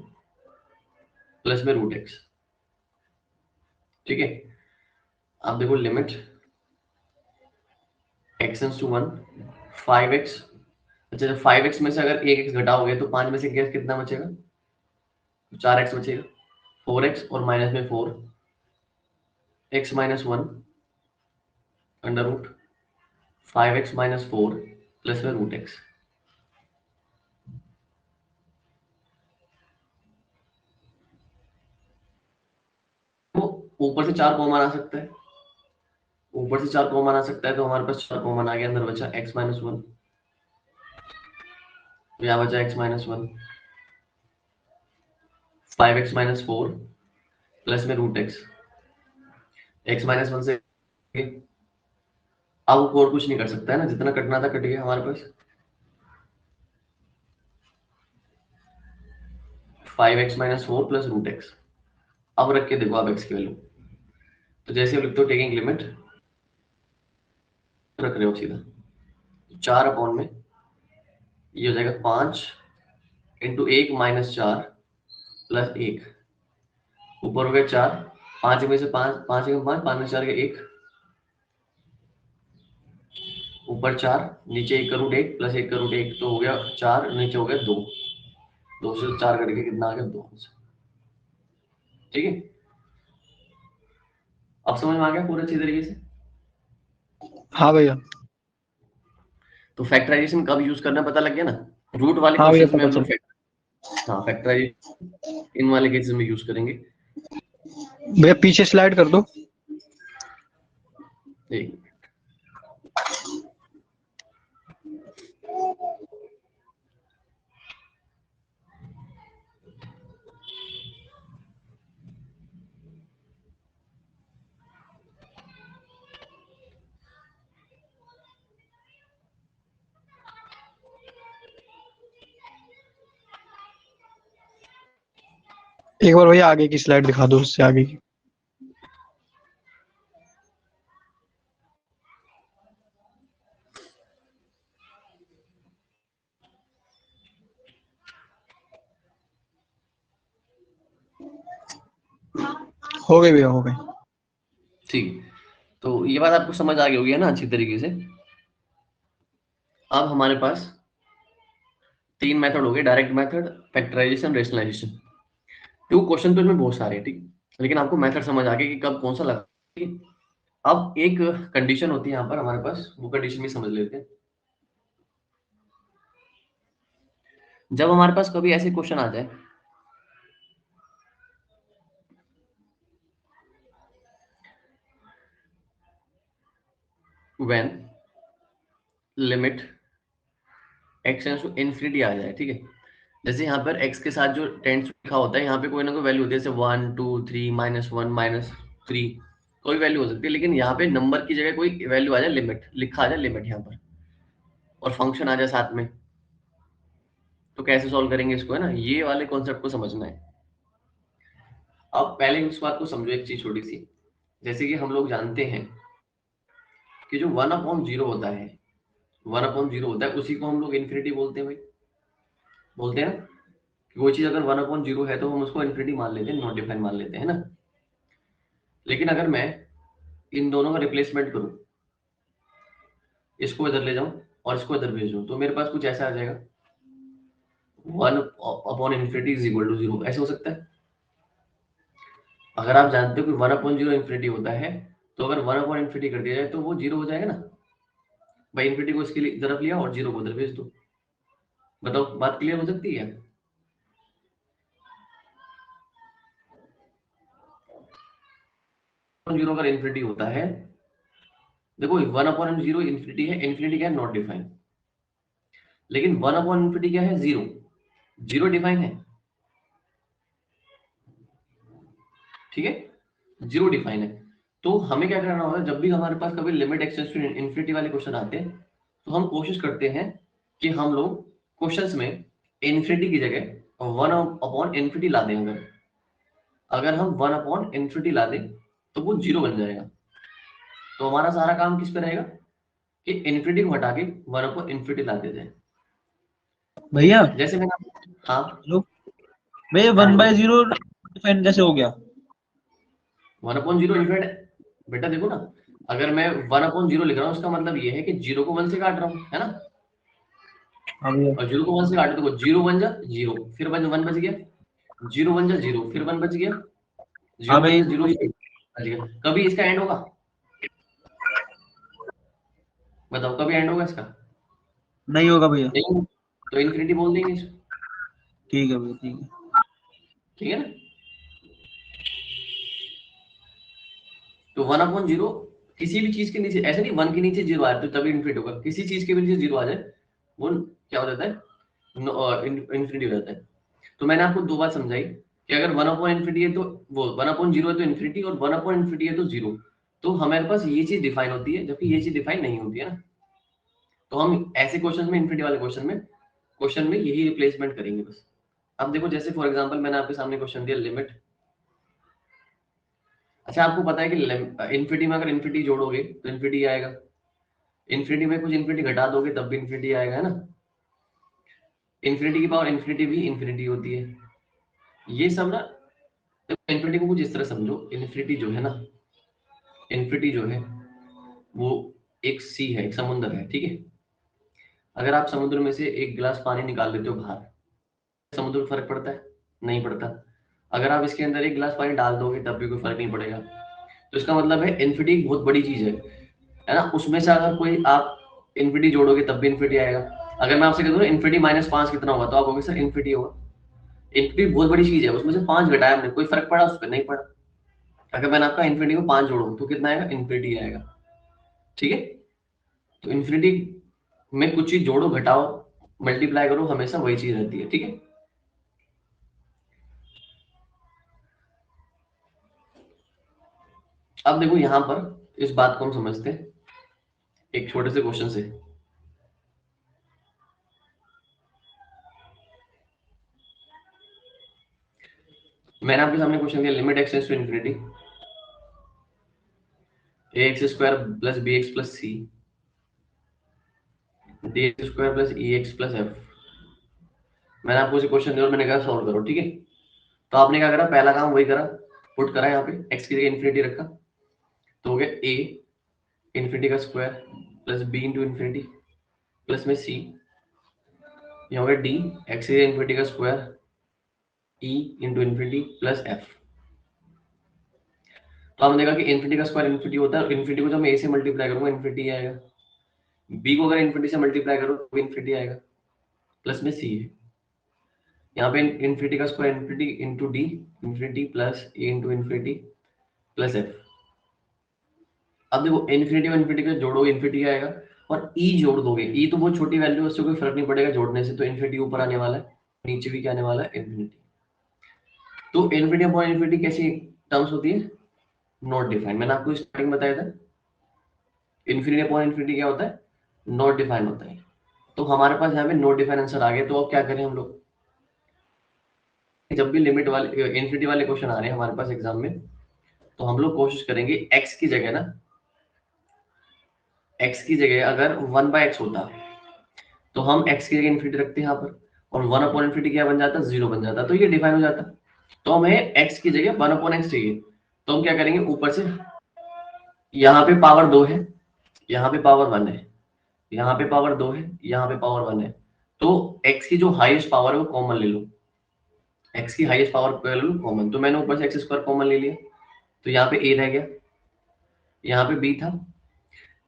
प्लस में रूट x। ठीक है, अब देखो limit x tends to 1 5x, अच्छा जब 5x में से अगर एक x घटाओगे तो 5 में से कितना बचेगा, 4x बचेगा, 4x और माइनस में 4 x minus 1 under root 5x minus 4 plus में रूट x। तो ऊपर से 4 कॉमन आ सकता है, ऊपर से 4 कॉमन आ सकता है, तो हमारे पास 4 कॉमन आ गया, अंदर बचा x माइनस 1, तो यहाँ बचा x minus 1 5x minus 4 plus में रूट x माइनस 1 से अब और कुछ नहीं कर सकता है ना, जितना कटना था कट गया हमारे पास। 5x minus 4 plus root x, अब रख के देखो आप x की वैल्यू, तो जैसे आप लिखते हो टेकिंग लिमिट, रख रहे हो सीधा 4 अपॉन में ये हो जाएगा 5 इंटू 1 माइनस 4 प्लस 1, ऊपर हो गया 4, 5 में से 5, 5 में 5, 5 में 4 के 1, ऊपर 4, नीचे 1 का रूट 1 प्लस 1 का रूट 1, तो हो गया 4, नीचे हो गया 2, 2 से 4 करके कितना आ गया 2। ठीक है, अब समझ में आ गया पूरा अच्छी तरीके से। हाँ भैया। तो फैक्टराइजेशन कब यूज करना पता लग गया ना, रूट वाले हाँ भैया, क्वेश्चंस में हम पता लोग हाँ फैक्टराइजेशन इन वाले केसेस में यूज करेंगे। भैया पीछे स्लाइड कर दो। एक एक बार भैया आगे की स्लाइड दिखा दो, उससे आगे की। हो गए भैया, हो गए। ठीक है, तो ये बात आपको समझ आ गई होगी है ना अच्छी तरीके से। अब हमारे पास 3 मेथड हो गए, डायरेक्ट मेथड, फैक्टराइजेशन, रेशनलाइजेशन। तो क्वेश्चन तो इसमें बहुत सारे हैं, ठीक, लेकिन आपको मेथड समझ आ गया कि कब कौन सा लगा, ठीक है। अब एक कंडीशन होती है यहाँ पर हमारे पास, वो कंडीशन भी समझ लेते हैं। जब हमारे पास कभी ऐसे क्वेश्चन आ जाए when limit x tends to infinity आ जाए, ठीक है। जैसे यहाँ पर x के साथ जो टेंड्स लिखा होता है, यहाँ पे कोई ना कोई वैल्यू होती है, जैसे 1 2 3 -1 -3, कोई वैल्यू हो सकती है, लेकिन यहाँ पे नंबर की जगह कोई वैल्यू आ जाए, लिमिट लिखा आ जाए, लिमिट यहाँ पर, और फंक्शन आ जाए साथ में, तो कैसे सॉल्व करेंगे इसको, है ना। ये वाले कॉन्सेप्ट को समझना है। अब पहले इस बात को समझो, एक चीज छोटी सी, जैसे कि हम लोग जानते हैं कि जो 1/0 होता है, 1/0 होता है, उसी को हम लोग इन्फिनिटी बोलते हैं भाई, बोलते हैं ना कि कोई चीज अगर 1/0 है तो हम उसको इन्फिनिटी मान लेते हैं, नॉट डिफाइन मान लेते हैं, है ना। लेकिन अगर मैं इन दोनों का रिप्लेसमेंट करूं, इसको इधर ले जाऊं और इसको इधर भेज दूं, तो मेरे पास कुछ ऐसा आ जाएगा, 1/∞ इज इक्वल टू 0, ऐसे हो सकता है। अगर आप जानते हो कि 1/0 इन्फिनिटी होता है, तो अगर 1/∞ कर दिया जाए तो वो 0 हो जाएगा ना भाई। इन्फिनिटी को इसके लिए तरफ लिया और 0 को उधर भेज दो, बताओ बात क्लियर हो सकती है। 0 अगर इन्फिनिटी होता है, देखो 1/0 इन्फिनिटी है, इन्फिनिटी क्या है, नॉट डिफाइन, लेकिन 1/∞ क्या है, 0, 0 डिफाइन है, ठीक है, 0 डिफाइन है। तो हमें क्या करना होगा, जब भी हमारे पास कभी लिमिट एक्सटेंड्स टू इन्फिनिटी वाले क्वेश्चन आते हैं, तो हम कोशिश करते हैं कि हम लोग क्वेश्चंस में इन्फिनिटी की जगह 1/∞ ला दें। अगर हम 1/∞ ला दें तो वो 0 बन जाएगा। तो हमारा सारा काम किस पे रहेगा कि इन्फिनिटी को हटा के 1/∞ ला दे जाए। भैया जैसे मैंने, हाँ हेलो भैया, 1/0 डिफाइन कैसे हो गया? 1/0 इन्फिनिट, बेटा देखो ना, अगर मैं 1/0 लिख रहा हूँ, उसका मतलब ये है कि 0 को 1 से काट रहा हूँ, है ना। हाँ भैया। और 0 को 1 से काट दो, 0 बन जा 0, फिर 1 बच गया, 0 बन जा 0, फिर 1 बच गया, हाँ 0 बन भाई, जा 0 बच गया। कभी इसका एंड होगा, बताओ कभी एंड होगा इसका, नहीं होगा भैया। नहीं, तो इन्फिनिटी बोल देंगे इसको, ठीक है भैया, ठीक है। ठीक है ना। तो 1/0 किसी भी चीज के नीचे, ऐसे नहीं 1 के नीचे 0 आ जाए तो तभी इन्फिनिटी होगा, किसी चीज के भी नीचे 0 आ जाए वो क्या हो जाता है, इन्फिनिटी हो जाता है। तो मैंने आपको 2 बात समझाई कि अगर 1/∞ है तो वो 1/0 है तो इन्फिनिटी, और 1/∞ है तो 0, तो हमारे पास ये चीज डिफाइन होती है, जबकि ये चीज डिफाइन नहीं होती है ना। तो हम ऐसे क्वेश्चन में, इन्फिनिटी वाले क्वेश्चन में यही रिप्लेसमेंट करेंगे बस। अब देखो, जैसे फॉर एग्जांपल मैंने आपके सामने क्वेश्चन दिया लिमिट, अच्छा आपको पता है कि इन्फिनिटी में अगर इन्फिनिटी जोड़ोगे तो इन्फिनिटी आएगा, इन्फिनिटी में कुछ इन्फिनिटी घटा दोगे तब भी इन्फिनिटी आएगा, है ना। इन्फिनिटी की पावर इन्फिनिटी भी इन्फिनिटी होती है। ये सब ना, इन्फिनिटी को कुछ इस तरह समझो, इन्फिनिटी जो है ना, इन्फिनिटी जो है वो एक सी है, एक समुद्र है, ठीक है। अगर आप समुद्र में से एक गिलास पानी निकाल लेते हो बाहर, समुद्र को फर्क पड़ता है, नहीं पड़ता। अगर आप इसके अंदर एक गिलास पानी डाल दोगे तब भी कोई फर्क नहीं पड़ेगा। तो इसका मतलब है इन्फिनिटी एक बहुत बड़ी चीज है ना। उसमें से अगर कोई आप इन्फिनिटी जोड़ोगे तब भी इन्फिनिटी आएगा। अगर मैं आपसे कहूँ इन्फिनिटी -5 कितना होगा, तो आप कहोगे सर इन्फिनिटी होगा। इन्फिनिटी बहुत बड़ी चीज है, उसमें से 5 घटाया हमने, कोई फर्क पड़ा उस पर, नहीं पड़ा। अगर मैंने आपका इन्फिनिटी को 5 जोड़ू तो कितना आएगा, इन्फिनिटी आएगा, ठीक है। तो इन्फिनिटी में कुछ चीज जोड़ो, घटाओ, मल्टीप्लाई करो, हमेशा वही चीज रहती है, ठीक है। अब देखो यहां पर इस बात को हम समझते हैं एक छोटे से क्वेश्चन से। मैंने आपके सामने क्वेश्चन दिया, limit x tends to infinity ax² plus bx plus c dx² plus ex plus f। मैंने आपको क्वेश्चन दिया और मैंने कहा सॉल्व करो, ठीक है। तो आपने क्या करा, पहला काम वही करा, पुट करा यहाँ पे, x की जगह इन्फिनिटी रखा, तो हो गया a इन्फिनिटी का square plus b into infinity plus में c, यहाँ हो गया d x की जगह इन्फिनिटी का square e into infinity plus f। तो हमने देखा कि इन्फिनिटी का स्क्वायर इन्फिनिटी होता है, इन्फिनिटी को जब मैं a से मल्टीप्लाई करूंगा इन्फिनिटी आएगा, b को अगर इन्फिनिटी से मल्टीप्लाई करूँ तो इन्फिनिटी आएगा, प्लस में c है, यहाँ पे इन्फिनिटी का square infinity into d infinity plus ए इंटू इन्फिनिटी प्लस एफ। अब देखो इन्फिनिटी और इन्फिनिटी का जोड़ोगे इन्फिनिटी आएगा, और ई जोड़ दोगे, ई तो बहुत छोटी वैल्यू है, उससे कोई फर्क नहीं पड़ेगा जोड़ने से, तो इन्फिनिटी ऊपर आने वाला है, नीचे भी क्या आने वाला है, इन्फिनिटी। तो इन्फिनिटी अपॉन इन्फिनिटी कैसी टर्म्स होती है, नॉट डिफाइंड। मैंने आपको स्टार्टिंग बताया था इन्फिनिटी अपॉन इन्फिनिटी क्या होता है, नॉट डिफाइंड होता है। तो हमारे पास यहाँ पे नॉट डिफाइंड आंसर आ गया, तो अब क्या करें हम लोग, जब भी लिमिट वाले इन्फिनिटी वाले क्वेश्चन आ रहे हैं हमारे पास एग्जाम में, तो हम लोग कोशिश करेंगे x की जगह ना, x की जगह अगर 1/x होता तो हम x की जगह इन्फिनिटी रखते हैं यहाँ पर, और 1/इन्फिनिटी क्या बन जाता, 0 बन जाता, तो ये डिफाइन हो जाता। तो हमें x की जगह 1/x चाहिए, तो हम क्या करेंगे, ऊपर से यहाँ पे पावर 2 है, यहाँ पे पावर 1 है, यहाँ पे पावर 2 है, यहाँ पे पावर 1 है, तो x की जो हाईएस्ट पावर है वो कॉमन ले लो, x की हाईएस्ट पावर ले लो कॉमन, तो मैंने ऊपर से x स्क्वायर कॉमन ले लिया, तो यहाँ पे a रह गया, यहाँ पे b था,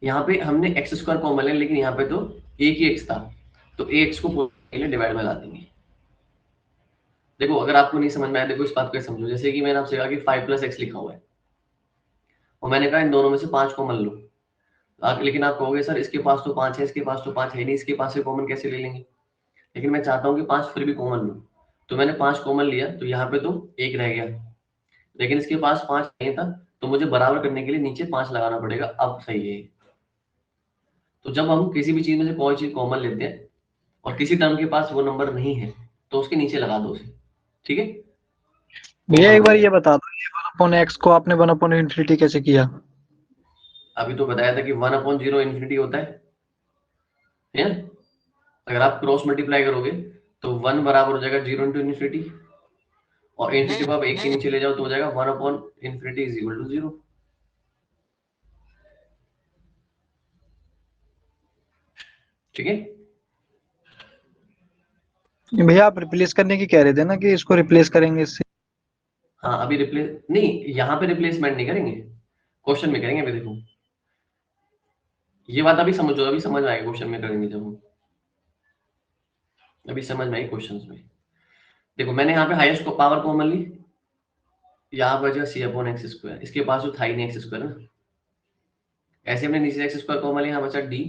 यहाँ पे हमने x स्क्वायर कॉमन लिया, लेकिन यहाँ पे तो एक ही x था, तो ax को पहले डिवाइड में ला देंगे। देखो अगर आपको नहीं समझ में आया, देखो इस बात को समझो, जैसे कि मैंने आपसे कहा कि 5 + x लिखा हुआ है, और मैंने कहा इन दोनों में से 5 कॉमन लो, लेकिन आप कहोगे सर इसके पास तो 5 है, इसके पास तो 5 है नहीं, इसके पास से कॉमन कैसे ले लेंगे, लेकिन मैं चाहता हूँ कि 5 फिर भी कॉमन लो, तो मैंने 5 कॉमन लिया, तो यहाँ पे तो 1 रह गया, लेकिन इसके पास 5 नहीं था, तो मुझे बराबर करने के लिए नीचे 5 लगाना पड़ेगा। अब सही है। तो जब हम किसी भी चीज में से कोई चीज कॉमन लेते हैं और किसी टर्म के पास वो नंबर नहीं है, तो उसके नीचे लगा दो उसे, ठीक है। भैया एक बार ये बता दो, ये 1/x को आपने 1/इन्फिनिटी कैसे किया? अभी तो बताया था कि 1/0 इन्फिनिटी होता है ना? अगर आप क्रॉस मल्टीप्लाई करोगे तो 1 बराबर हो जाएगा 0 इंटू इन्फिनिटी, और इन्फिनिटी को आप 1 के नीचे ले जाओ तो हो जाएगा 1/इन्फिनिटी इज इक्वल टू 0। ठीक है। भैया आप रिप्लेस करने की कह रहे थे ना कि इसको रिप्लेस करेंगे इससे? हाँ अभी रिप्लेस नहीं, यहाँ पे रिप्लेसमेंट नहीं करेंगे, क्वेश्चन में करेंगे। अभी देखो ये बात अभी समझो, अभी समझ में आएगी क्वेश्चन में करेंगे जब हम, अभी समझ में आएगी क्वेश्चंस में। देखो मैंने यहाँ पे हाईएस्ट को पावर कॉमन ली, यहाँ बचा c/x², इसके पास जो था ही नहीं x² ना, ऐसे हमने नीचे x² कॉमन लिया, यहाँ बचा d,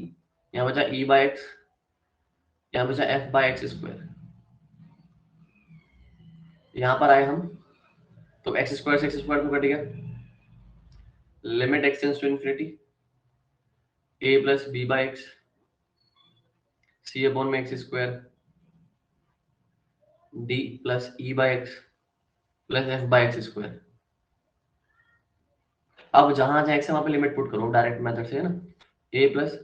यहाँ बचा e/x, यहाँ बचा f/x², यहाँ पर आए हम तो x² से x² तो कट गया, limit x tends to infinity a + b/x c/x² d + e/x + f/x²। अब जहां x है वहां पे लिमिट पुट करो डायरेक्ट मेथड से, है ना, a +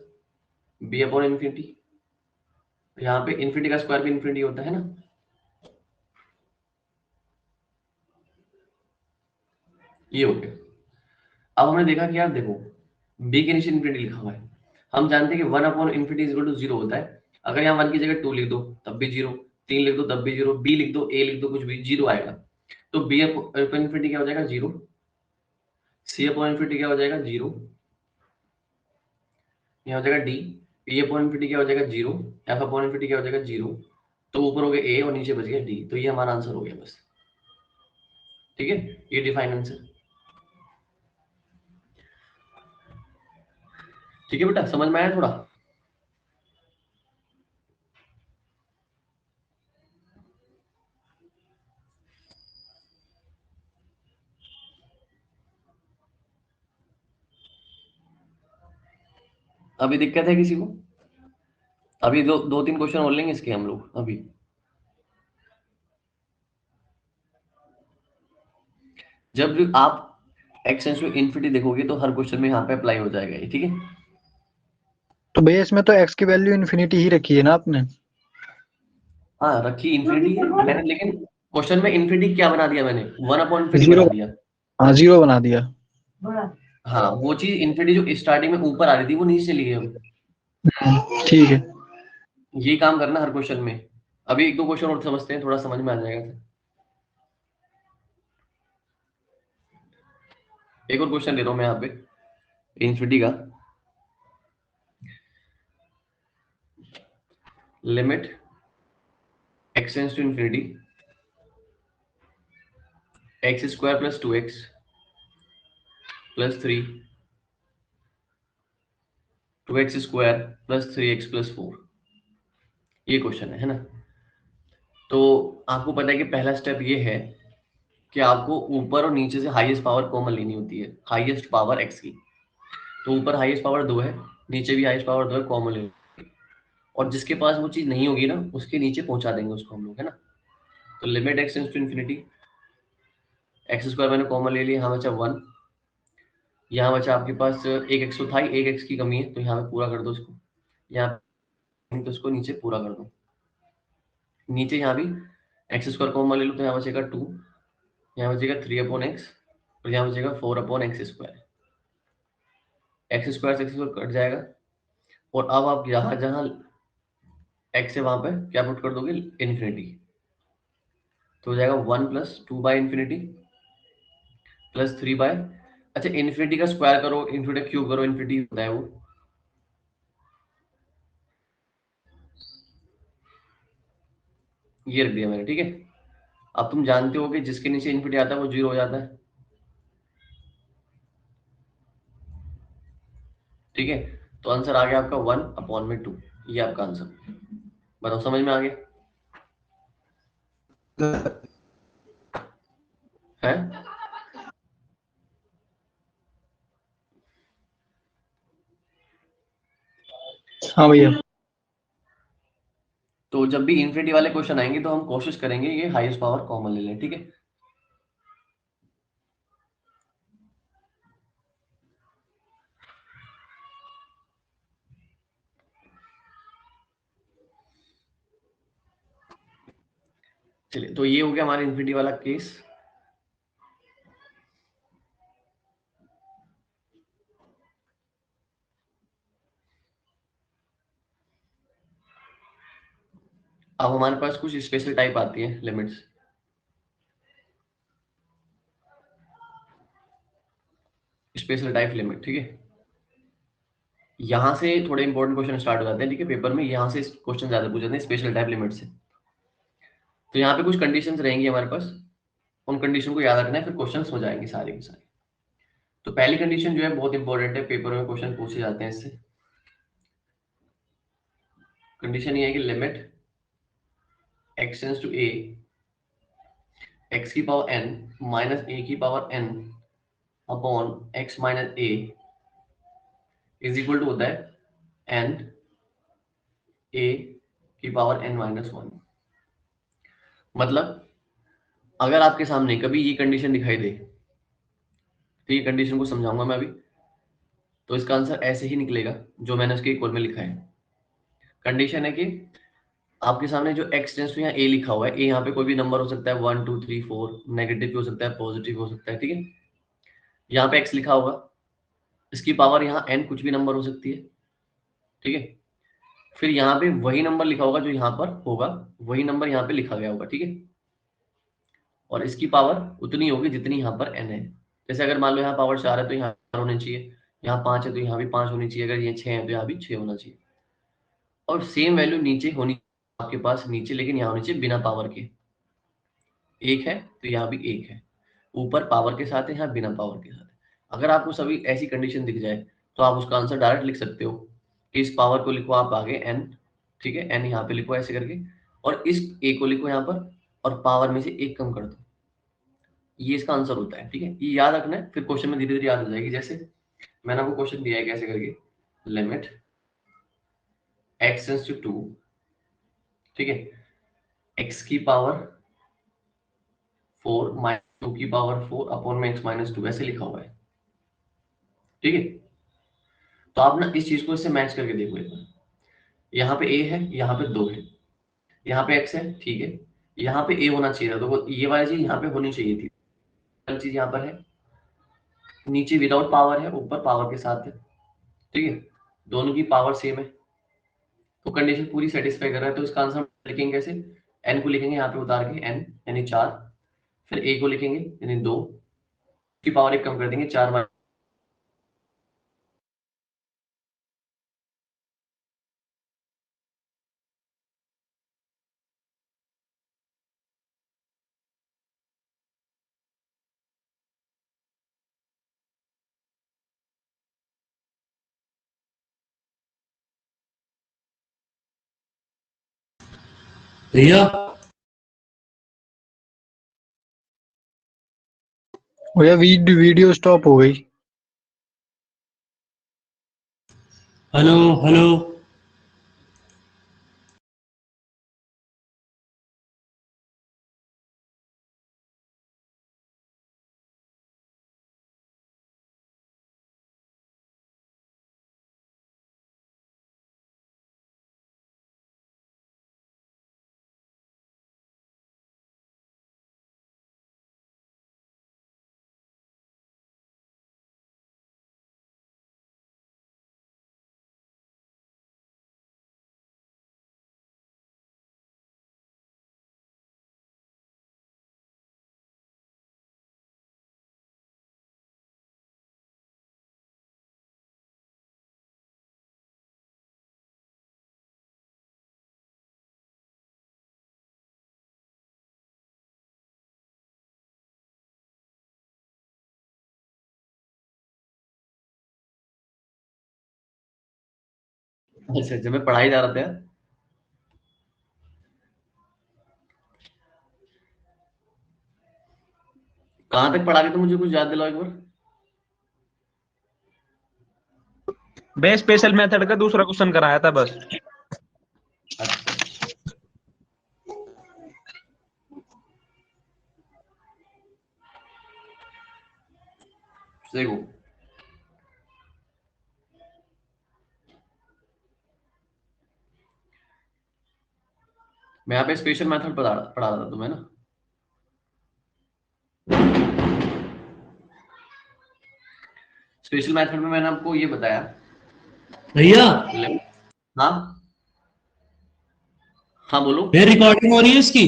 b/इन्फिनिटी, यहाँ पे इन्फिनिटी का स्क्वायर भी इन्फिनिटी होता है ना, ये हो गया। अब हमने देखा कि यार देखो b के नीचे इन्फिनिटी लिखा हुआ है, हम जानते हैं कि 1/इन्फिनिटी इज इक्वल टू 0 होता है। अगर यहाँ 1 की जगह 2 लिख दो तब भी 0, 3 लिख दो तब भी 0, b लिख दो, a लिख दो, कुछ भी 0 आएगा। तो b/इन्फिनिटी क्या हो जाएगा 0, c/इन्फिनिटी क्या हो जाएगा 0, यहाँ हो जाएगा d, p/इन्फिनिटी क्या हो जाएगा 0, f/इन्फिनिटी क्या हो जाएगा 0, तो ऊपर हो गया a और नीचे बच गया d, तो ये हमारा आंसर हो गया बस। ठीक है, ये डिफाइन आंसर। ठीक है बेटा, समझ में आया थोड़ा? अभी दिक्कत है किसी को? अभी 2-3 क्वेश्चन और लेंगे इसके हम लोग। अभी जब आप x टेंड्स टू इन्फिनिटी देखोगे तो हर क्वेश्चन में यहाँ पे अप्लाई हो जाएगा ये, ठीक है। तो भैया इसमें तो x की वैल्यू इन्फिनिटी ही रखी है ना आपने? हाँ रखी इन्फिनिटी है मैंने, लेकिन क्वेश्चन में इन्फिनिटी क्या बना दिया मैंने, 1/इन्फिनिटी बना दिया। हाँ 0 बना दिया। हाँ वो चीज इन्फिनिटी जो स्टार्टिंग में ऊपर आ रही थी वो नीचे चली गई अब। ठीक है। ये काम करना हर क्वेश्चन में। अभी एक दो क्वेश्चन और समझते हैं, थोड़ा समझ में आ जाएगा फिर। एक और क्वेश्चन ले रहा हूं मैं यहाँ पे इन्फिनिटी का। Limit x tends to infinity x square plus 2x plus 3 2x square plus 3x plus 4, ये क्वेश्चन है ना। तो आपको पता है कि पहला स्टेप ये है कि आपको ऊपर और नीचे से हाईएस्ट पावर कॉमन लेनी होती है, हाईएस्ट पावर x की। तो ऊपर हाईएस्ट पावर 2 है, नीचे भी हाईएस्ट पावर 2 है, कॉमन लेनी, और जिसके पास वो चीज नहीं होगी ना उसके नीचे पहुंचा देंगे उसको हम लोग, है ना। तो limit x tends to infinity x square मैंने कॉमन ले लिया, यहाँ बचा 1, यहाँ बचा आपके पास एक एक्स तो था ही, एक एक्स की कमी है तो यहाँ पे पूरा कर दो इसको, यहाँ तो इसको नीचे पूरा कर दो। नीचे यहाँ भी एक्स स्क्वायर कॉमन ले लो तो यहाँ बचेगा 2, यहाँ बचेगा 3/x और यहाँ बचेगा 4/x स्क्वायर। एक्स स्क्वायर से एक्स स्क्वायर कट जाएगा, और अब आप यहाँ जहाँ एक्स है वहां पे क्या पुट कर दोगे, इन्फिनिटी। तो हो जाएगा 1 plus 2 by infinity plus 3 by, अच्छा इन्फिनिटी का स्क्वायर करो, इन्फिनिटी का क्यूब करो, इन्फिनिटी होता है वो। ये रख दिया मैंने, ठीक है। अब तुम जानते हो कि जिसके नीचे इन्फिनिटी आता है वो 0 हो जाता है, ठीक है। तो आंसर आ गया आपका 1/2, ये आपका आंसर। बताओ समझ में आ गया है? हाँ भैया। तो जब भी इन्फिनिटी वाले क्वेश्चन आएंगे तो हम कोशिश करेंगे ये हाईएस्ट पावर कॉमन ले लें, ठीक है। चलिए, तो ये हो गया हमारा इन्फिनिटी वाला केस। अब हमारे पास कुछ स्पेशल टाइप आती है लिमिट्स। स्पेशल टाइप लिमिट, ठीक है। यहां से थोड़े इंपॉर्टेंट क्वेश्चन स्टार्ट हो जाते हैं, ठीक है, पेपर में यहां से क्वेश्चन ज्यादा पूछ जाते हैं स्पेशल टाइप लिमिट से। तो यहाँ पे कुछ कंडीशंस रहेंगी हमारे पास, उन कंडीशन को याद रखना है, फिर क्वेश्चंस हो जाएंगे सारे के सारे। तो पहली कंडीशन जो है बहुत इंपॉर्टेंट है, पेपर में क्वेश्चन पूछे जाते हैं इससे। कंडीशन ये है कि limit x tends to a x की पावर n माइनस a की power n upon x minus a is equal to होता है n a की पावर n माइनस 1। मतलब अगर आपके सामने कभी ये कंडीशन दिखाई दे, तो ये कंडीशन को समझाऊंगा मैं अभी, तो इसका आंसर ऐसे ही निकलेगा जो मैंने उसके इक्वल में लिखा है। कंडीशन है कि आपके सामने जो x टेंड्स टू यहाँ a लिखा हुआ है, a यहाँ पे कोई भी नंबर हो सकता है 1 2 3 4, नेगेटिव भी हो सकता है, पॉजिटिव भी हो सकता है, ठीक है। यहाँ पे x लिखा होगा, इसकी पावर यहाँ n कुछ भी नंबर हो सकती है, ठीक है। फिर यहाँ पे वही नंबर लिखा होगा जो यहाँ पर होगा, वही नंबर यहाँ पे लिखा गया होगा, ठीक है। और इसकी पावर उतनी होगी जितनी यहाँ पर n है। जैसे अगर मान लो यहाँ पावर 4 है तो यहाँ 4 होनी चाहिए, यहाँ 5 है तो यहाँ भी 5 होनी चाहिए, अगर ये 6 है तो यहाँ भी 6 होना चाहिए। और सेम वैल्यू नीचे होनी आपके पास नीचे, लेकिन यहाँ होनी चाहिए बिना पावर के। एक है तो यहाँ भी एक है, ऊपर पावर के साथ है, यहाँ बिना पावर के साथ है। अगर आपको सभी ऐसी कंडीशन दिख जाए तो आप उसका आंसर डायरेक्ट लिख सकते हो कि इस पावर को लिखो आप आगे n, ठीक है, n यहाँ पे लिखो ऐसे करके, और इस a को लिखो यहाँ पर, और पावर में से एक कम कर दो। ये इसका आंसर होता है, ठीक है। ये याद रखना है, फिर क्वेश्चन में धीरे धीरे याद हो जाएगी। जैसे मैंने आपको क्वेश्चन दिया है कैसे करके, लिमिट x टेंड्स टू 2, ठीक है, x की पावर 4 माइनस 2 की पावर 4 अपॉन में x माइनस 2 ऐसे लिखा हुआ है, ठीक है। तो आप ना इस चीज को इससे मैच करके देखो एक बार। यहाँ पे a है, यहाँ पे 2 है, यहाँ पे x है, ठीक है, यहाँ पे a होना चाहिए था, तो ये वाली चीज यहाँ पे होनी चाहिए थी, चीज यहाँ पर है, नीचे विदाउट पावर है, ऊपर पावर के साथ है, ठीक है, दोनों की पावर सेम है, तो कंडीशन पूरी सेटिस्फाई कर रहा है। तो इसका आंसर लिखेंगे कैसे, n को लिखेंगे यहाँ पे उतार के n यानी 4, फिर a को लिखेंगे यानी 2 की पावर 1 कम कर देंगे, 4 भैया भैया वीडियो स्टॉप हो गई। हेलो हेलो अच्छा जब मैं पढ़ाई जा रहा था, कहाँ तक पढ़ा रहे थे, मुझे कुछ याद दिलाओ एक बार। बे स्पेशल मेथड का दूसरा क्वेश्चन कराया था बस। अच्छा देखो, मैं यहाँ पे स्पेशल मेथड पढ़ा रहा था तुम्हें ना। स्पेशल मेथड में मैंने आपको ये बताया, भैया हाँ हाँ बोलो। भैया रिकॉर्डिंग हो रही है इसकी?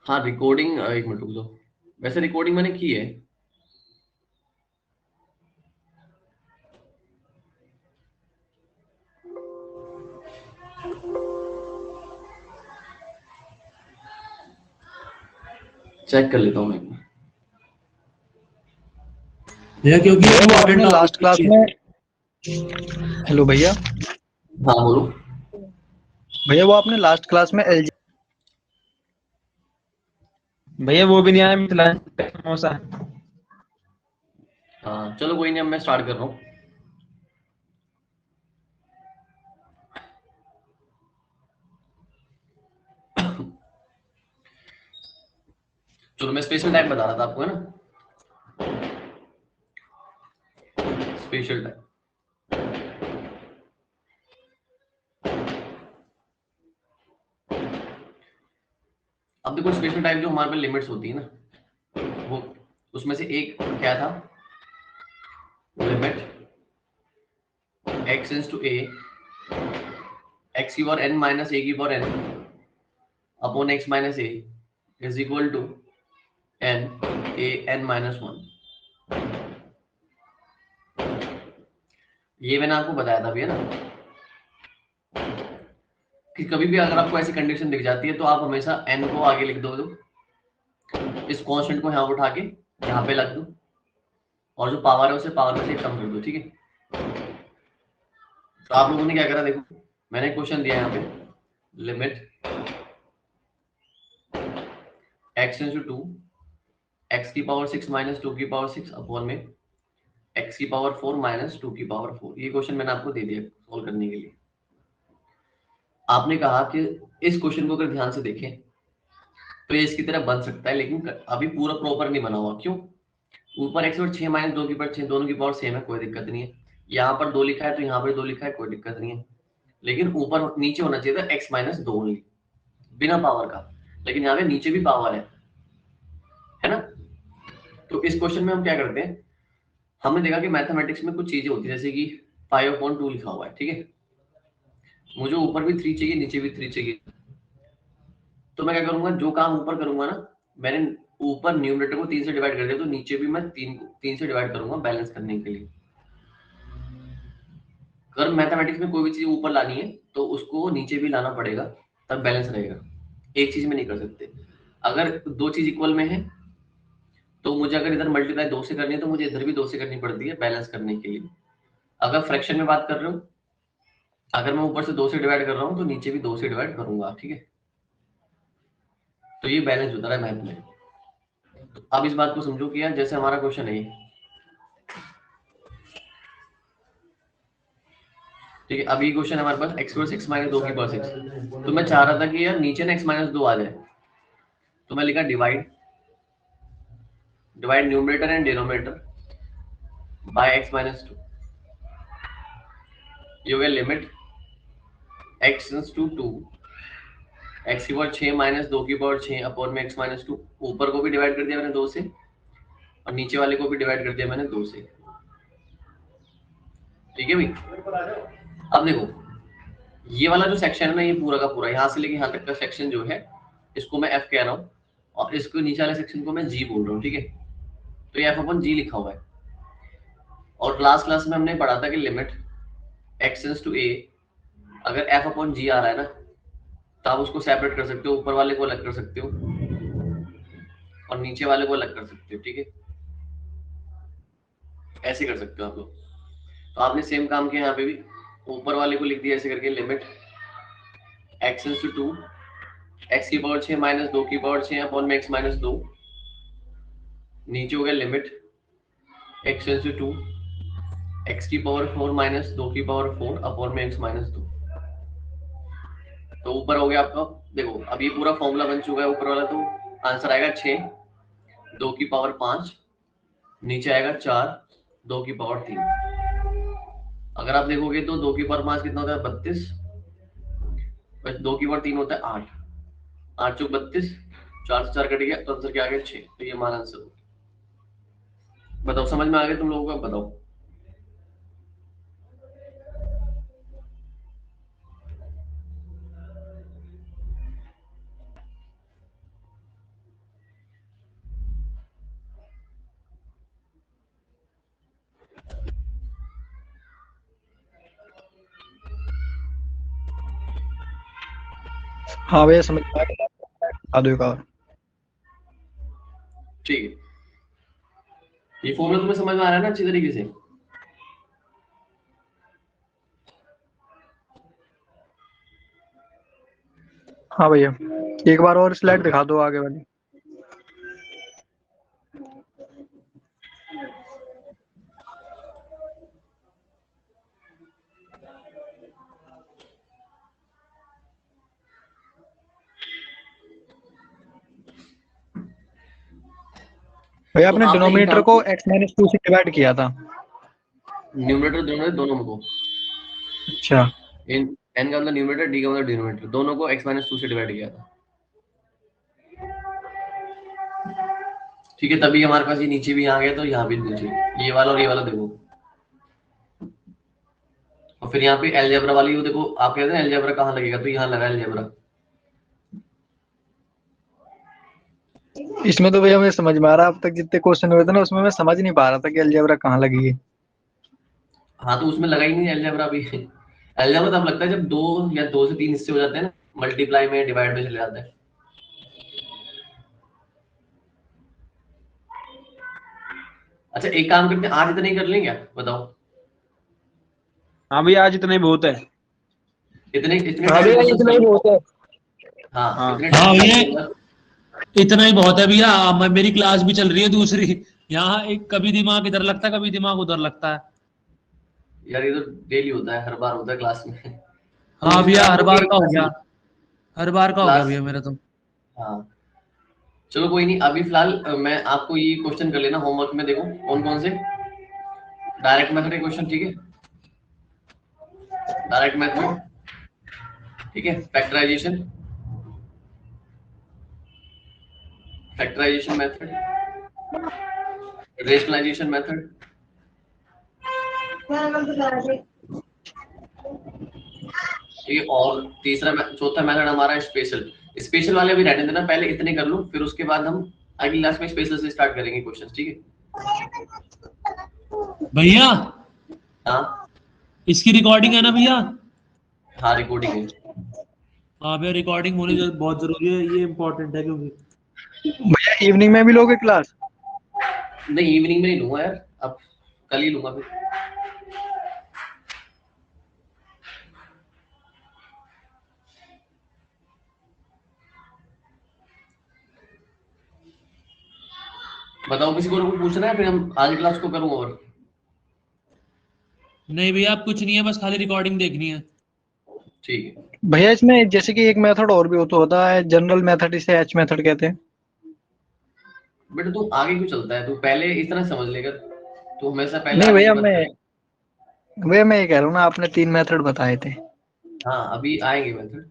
हाँ रिकॉर्डिंग, एक मिनट रुक दो, वैसे रिकॉर्डिंग मैंने की है। चेक कर लेता हूँ मैं। भैया क्योंकि भैया वो आपने important लास्ट क्लास में, हेलो भैया, हाँ बोलो। भैया वो आपने लास्ट क्लास में एलजी, भैया वो भी नहीं आया मिथिलांचल समोसा। हाँ चलो कोई नहीं, अब मैं स्टार्ट कर रहा हूँ। चलो मैं स्पेशल टाइप बता रहा था आपको, है ना, स्पेशल टाइप। अब देखो स्पेशल टाइप जो हमारे पे लिमिट्स होती है ना, वो उसमें से एक क्या था, limit x tends to a, x की पावर n माइनस a की power n upon x minus a is equal to n a n minus 1। ये मैंने आपको बताया था भी, है ना, कि कभी भी अगर आपको ऐसी कंडीशन दिख जाती है तो आप हमेशा n को आगे लिख दो, इस कांस्टेंट को यहाँ उठा के यहाँ पे लग दो, और जो पावर है उसे पावर में से कम कर दो, ठीक है। तो आप लोगों ने क्या करा, देखो मैंने क्वेश्चन दिया यहाँ पे, limit x tends to 2 x की पावर 6 माइनस 2 की पावर 6 अपॉन में x की पावर 4 माइनस 2 की पावर 4। ये क्वेश्चन मैंने आपको दे दिया सॉल्व करने के लिए। आपने कहा कि इस क्वेश्चन को अगर ध्यान से देखें तो ये इसकी तरह बन सकता है, लेकिन अभी पूरा प्रॉपर नहीं बना हुआ। क्यों? ऊपर x और 6 माइनस 2 की पावर 6, दोनों की पावर सेम है, कोई दिक्कत नहीं है। यहाँ पर 2 लिखा है तो यहाँ पर 2 लिखा है, कोई दिक्कत नहीं है। लेकिन ऊपर नीचे होना चाहिए था x माइनस 2 ओनली, बिना पावर का, लेकिन यहाँ पे नीचे भी पावर है ना। तो इस क्वेश्चन में हम क्या करते हैं, हमने देखा कि मैथमेटिक्स में कुछ चीजें होती है, जैसे कि 5/2 लिखा हुआ है, ठीक है, मुझे ऊपर भी 3 चाहिए, नीचे भी 3 चाहिए, तो मैं क्या करूंगा, जो काम ऊपर करूंगा ना, मैंने ऊपर न्यूमरेटर को 3 से डिवाइड कर दिया, तो नीचे भी मैं 3 से डिवाइड करूंगा बैलेंस करने के लिए। अगर मैथमेटिक्स में कोई भी चीज ऊपर लानी है तो उसको नीचे भी लाना पड़ेगा, तब बैलेंस रहेगा, एक चीज में नहीं कर सकते। अगर 2 चीज इक्वल में है तो मुझे अगर इधर मल्टीप्लाई 2 से करनी है तो मुझे इधर भी 2 से करनी पड़ती है बैलेंस करने के लिए। अगर फ्रैक्शन में बात कर रहे हो, अगर मैं ऊपर से 2 से डिवाइड कर रहा हूँ तो नीचे भी 2 से डिवाइड करूंगा, ठीक है, तो ये बैलेंस होता है मैथ में। तो अब इस बात को समझो कि यार जैसे हमारा क्वेश्चन है ये, ठीक है, अभी क्वेश्चन हमारे पास x + x - 2 की पावर 6, तो मैं चाह रहा था कि यार नीचे ना x - 2 आ जाए, तो मैं लिखा divide numerator and denominator by x - 2, ये हो गया limit x tends to 2, x की पावर 6 - 2 की पावर 6 अपॉन में x - 2, ऊपर को भी डिवाइड कर दिया मैंने 2 से और नीचे वाले को भी डिवाइड कर दिया मैंने 2 से, ठीक है भाई। अब देखो ये वाला जो सेक्शन है ना, ये पूरा का पूरा यहाँ से लेके यहाँ तक का सेक्शन जो है, इसको मैं f कह रहा हूँ और इसको नीचे वाले सेक्शन को मैं g बोल रहा हूँ, ठीक है, तो ये f/g लिखा हुआ है। और लास्ट क्लास में हमने पढ़ा था कि limit x tends to a, अगर f/g आ रहा है ना, तो आप उसको सेपरेट कर सकते हो, ऊपर वाले को अलग कर सकते हो और नीचे वाले को अलग कर सकते हो, ठीक है, ऐसे कर सकते हो आप लोग। तो आपने सेम काम किया यहाँ पे भी, ऊपर वाले को लिख दिया ऐसे करके, limit x tends to 2, x की पावर 6 - 2 की पावर 6 अपॉन में x - 2, नीचे हो गया limit x tends to 2, x की पावर 4 - 2 की पावर 4 अपॉन में x - 2, तो ऊपर हो गया आपका, देखो अब ये पूरा फॉर्मूला बन चुका है ऊपर वाला, तो आंसर आएगा 6, 2 की पावर 5, नीचे आएगा 4, 2 की पावर 3। अगर आप देखोगे तो 2 की पावर 5 कितना होता है, 32, 2 की पावर 3 होता है 8, 8 चौक 32, 4 से 4 कट गया तो आंसर क्या आ गया 6, तो ये हमारा आंसर हो। बताओ समझ में आ गया तुम लोगों को, बताओ। हाँ भैया समझ में आ गया, बता दो एक और। ठीक है, ये फॉर्मूला तुम्हें समझ में आ रहा है ना अच्छी तरीके से? हाँ भैया एक बार और स्लाइड दिखा दो आगे वाली। भैया आपने तो आपने डिनोमिनेटर को x - 2 से डिवाइड किया था। न्यूमरेटर डिनोमिनेटर दोनों को, अच्छा इन n का मतलब न्यूमरेटर, d का मतलब डिनोमिनेटर, दोनों को x - 2 से डिवाइड किया था, ठीक है, तभी हमारे पास ये नीचे भी आ गया, तो यहाँ भी नीचे ये वाला और ये वाला देखो, और फिर यहाँ पे अलजेब्रा वाली वो देखो, आप कहते हैं अलजेब्रा कहाँ लगेगा, तो यहाँ लगा अलजेब्रा। इसमें तो भैया मुझे समझ में आ रहा है, अब तक जितने क्वेश्चन हुए थे ना उसमें मैं समझ नहीं पा रहा था कि अलजेब्रा कहाँ लगी है। हाँ तो उसमें लगा ही नहीं अलजेब्रा अभी। अलजेब्रा तब लगता है जब 2 या 2 से 3 हिस्से हो जाते हैं ना, मल्टीप्लाई में डिवाइड में चले जाते हैं। अच्छा एक काम करते हैं, आज इतना ही कर लें क्या, बताओ? हाँ भैया आज इतना ही बहुत है। इतने इतने हाँ भैया इतना ही बहुत है। हाँ हाँ। इतने हाँ टाइम भैया इतना ही बहुत है भैया, मेरी क्लास भी चल रही है दूसरी, यहाँ एक कभी दिमाग इधर लगता है कभी दिमाग उधर लगता है। यार ये तो डेली होता है, हर बार होता है क्लास में। तो हाँ कोशिश भैया करा हर करो बार कि का हो गया, हर बार का हो गया क्लास, भैया मेरा तो। हाँ चलो कोई नहीं, अभी फिलहाल मैं आपको ये क्वेश्चन कर लेना होमवर्क में, देखो कौन कौन से डायरेक्ट मेथड के क्वेश्चन, ठीक है, डायरेक्ट मेथड, ठीक है, फैक्टराइजेशन मेथड, रेशनलाइजेशन मेथड, ये और चौथा मेथड हमारा स्पेशल। स्पेशल वाले अभी रहने देना, पहले इतने कर लो, फिर उसके बाद हम अगली क्लास में स्पेशल से स्टार्ट करेंगे क्वेश्चन, ठीक है? भैया हाँ इसकी रिकॉर्डिंग है ना भैया? हाँ रिकॉर्डिंग है। हाँ भैया रिकॉर्डिंग होनी बहुत जरूरी है, ये इम्पोर्टेंट है क्योंकि भैया इवनिंग में भी लोगे क्लास? नहीं इवनिंग में नहीं लूंगा यार, अब कल ही लूंगा फिर। बताओ किसी को कुछ पूछना है, फिर हम आज क्लास को करूँ और? नहीं भैया अब कुछ नहीं है, बस खाली रिकॉर्डिंग देखनी है। ठीक है। भैया इसमें जैसे कि एक मेथड और भी होता है जनरल मेथड, इसे एच मेथड कहते हैं। बेटा तू आगे क्यों चलता है, तू पहले इतना समझ लेगा, तू हमेशा पहले नहीं आगे भैया की बात मैं कर। ये कह रहा हूँ ना, आपने 3 मेथड बताए थे। हाँ अभी आएंगे मेथड।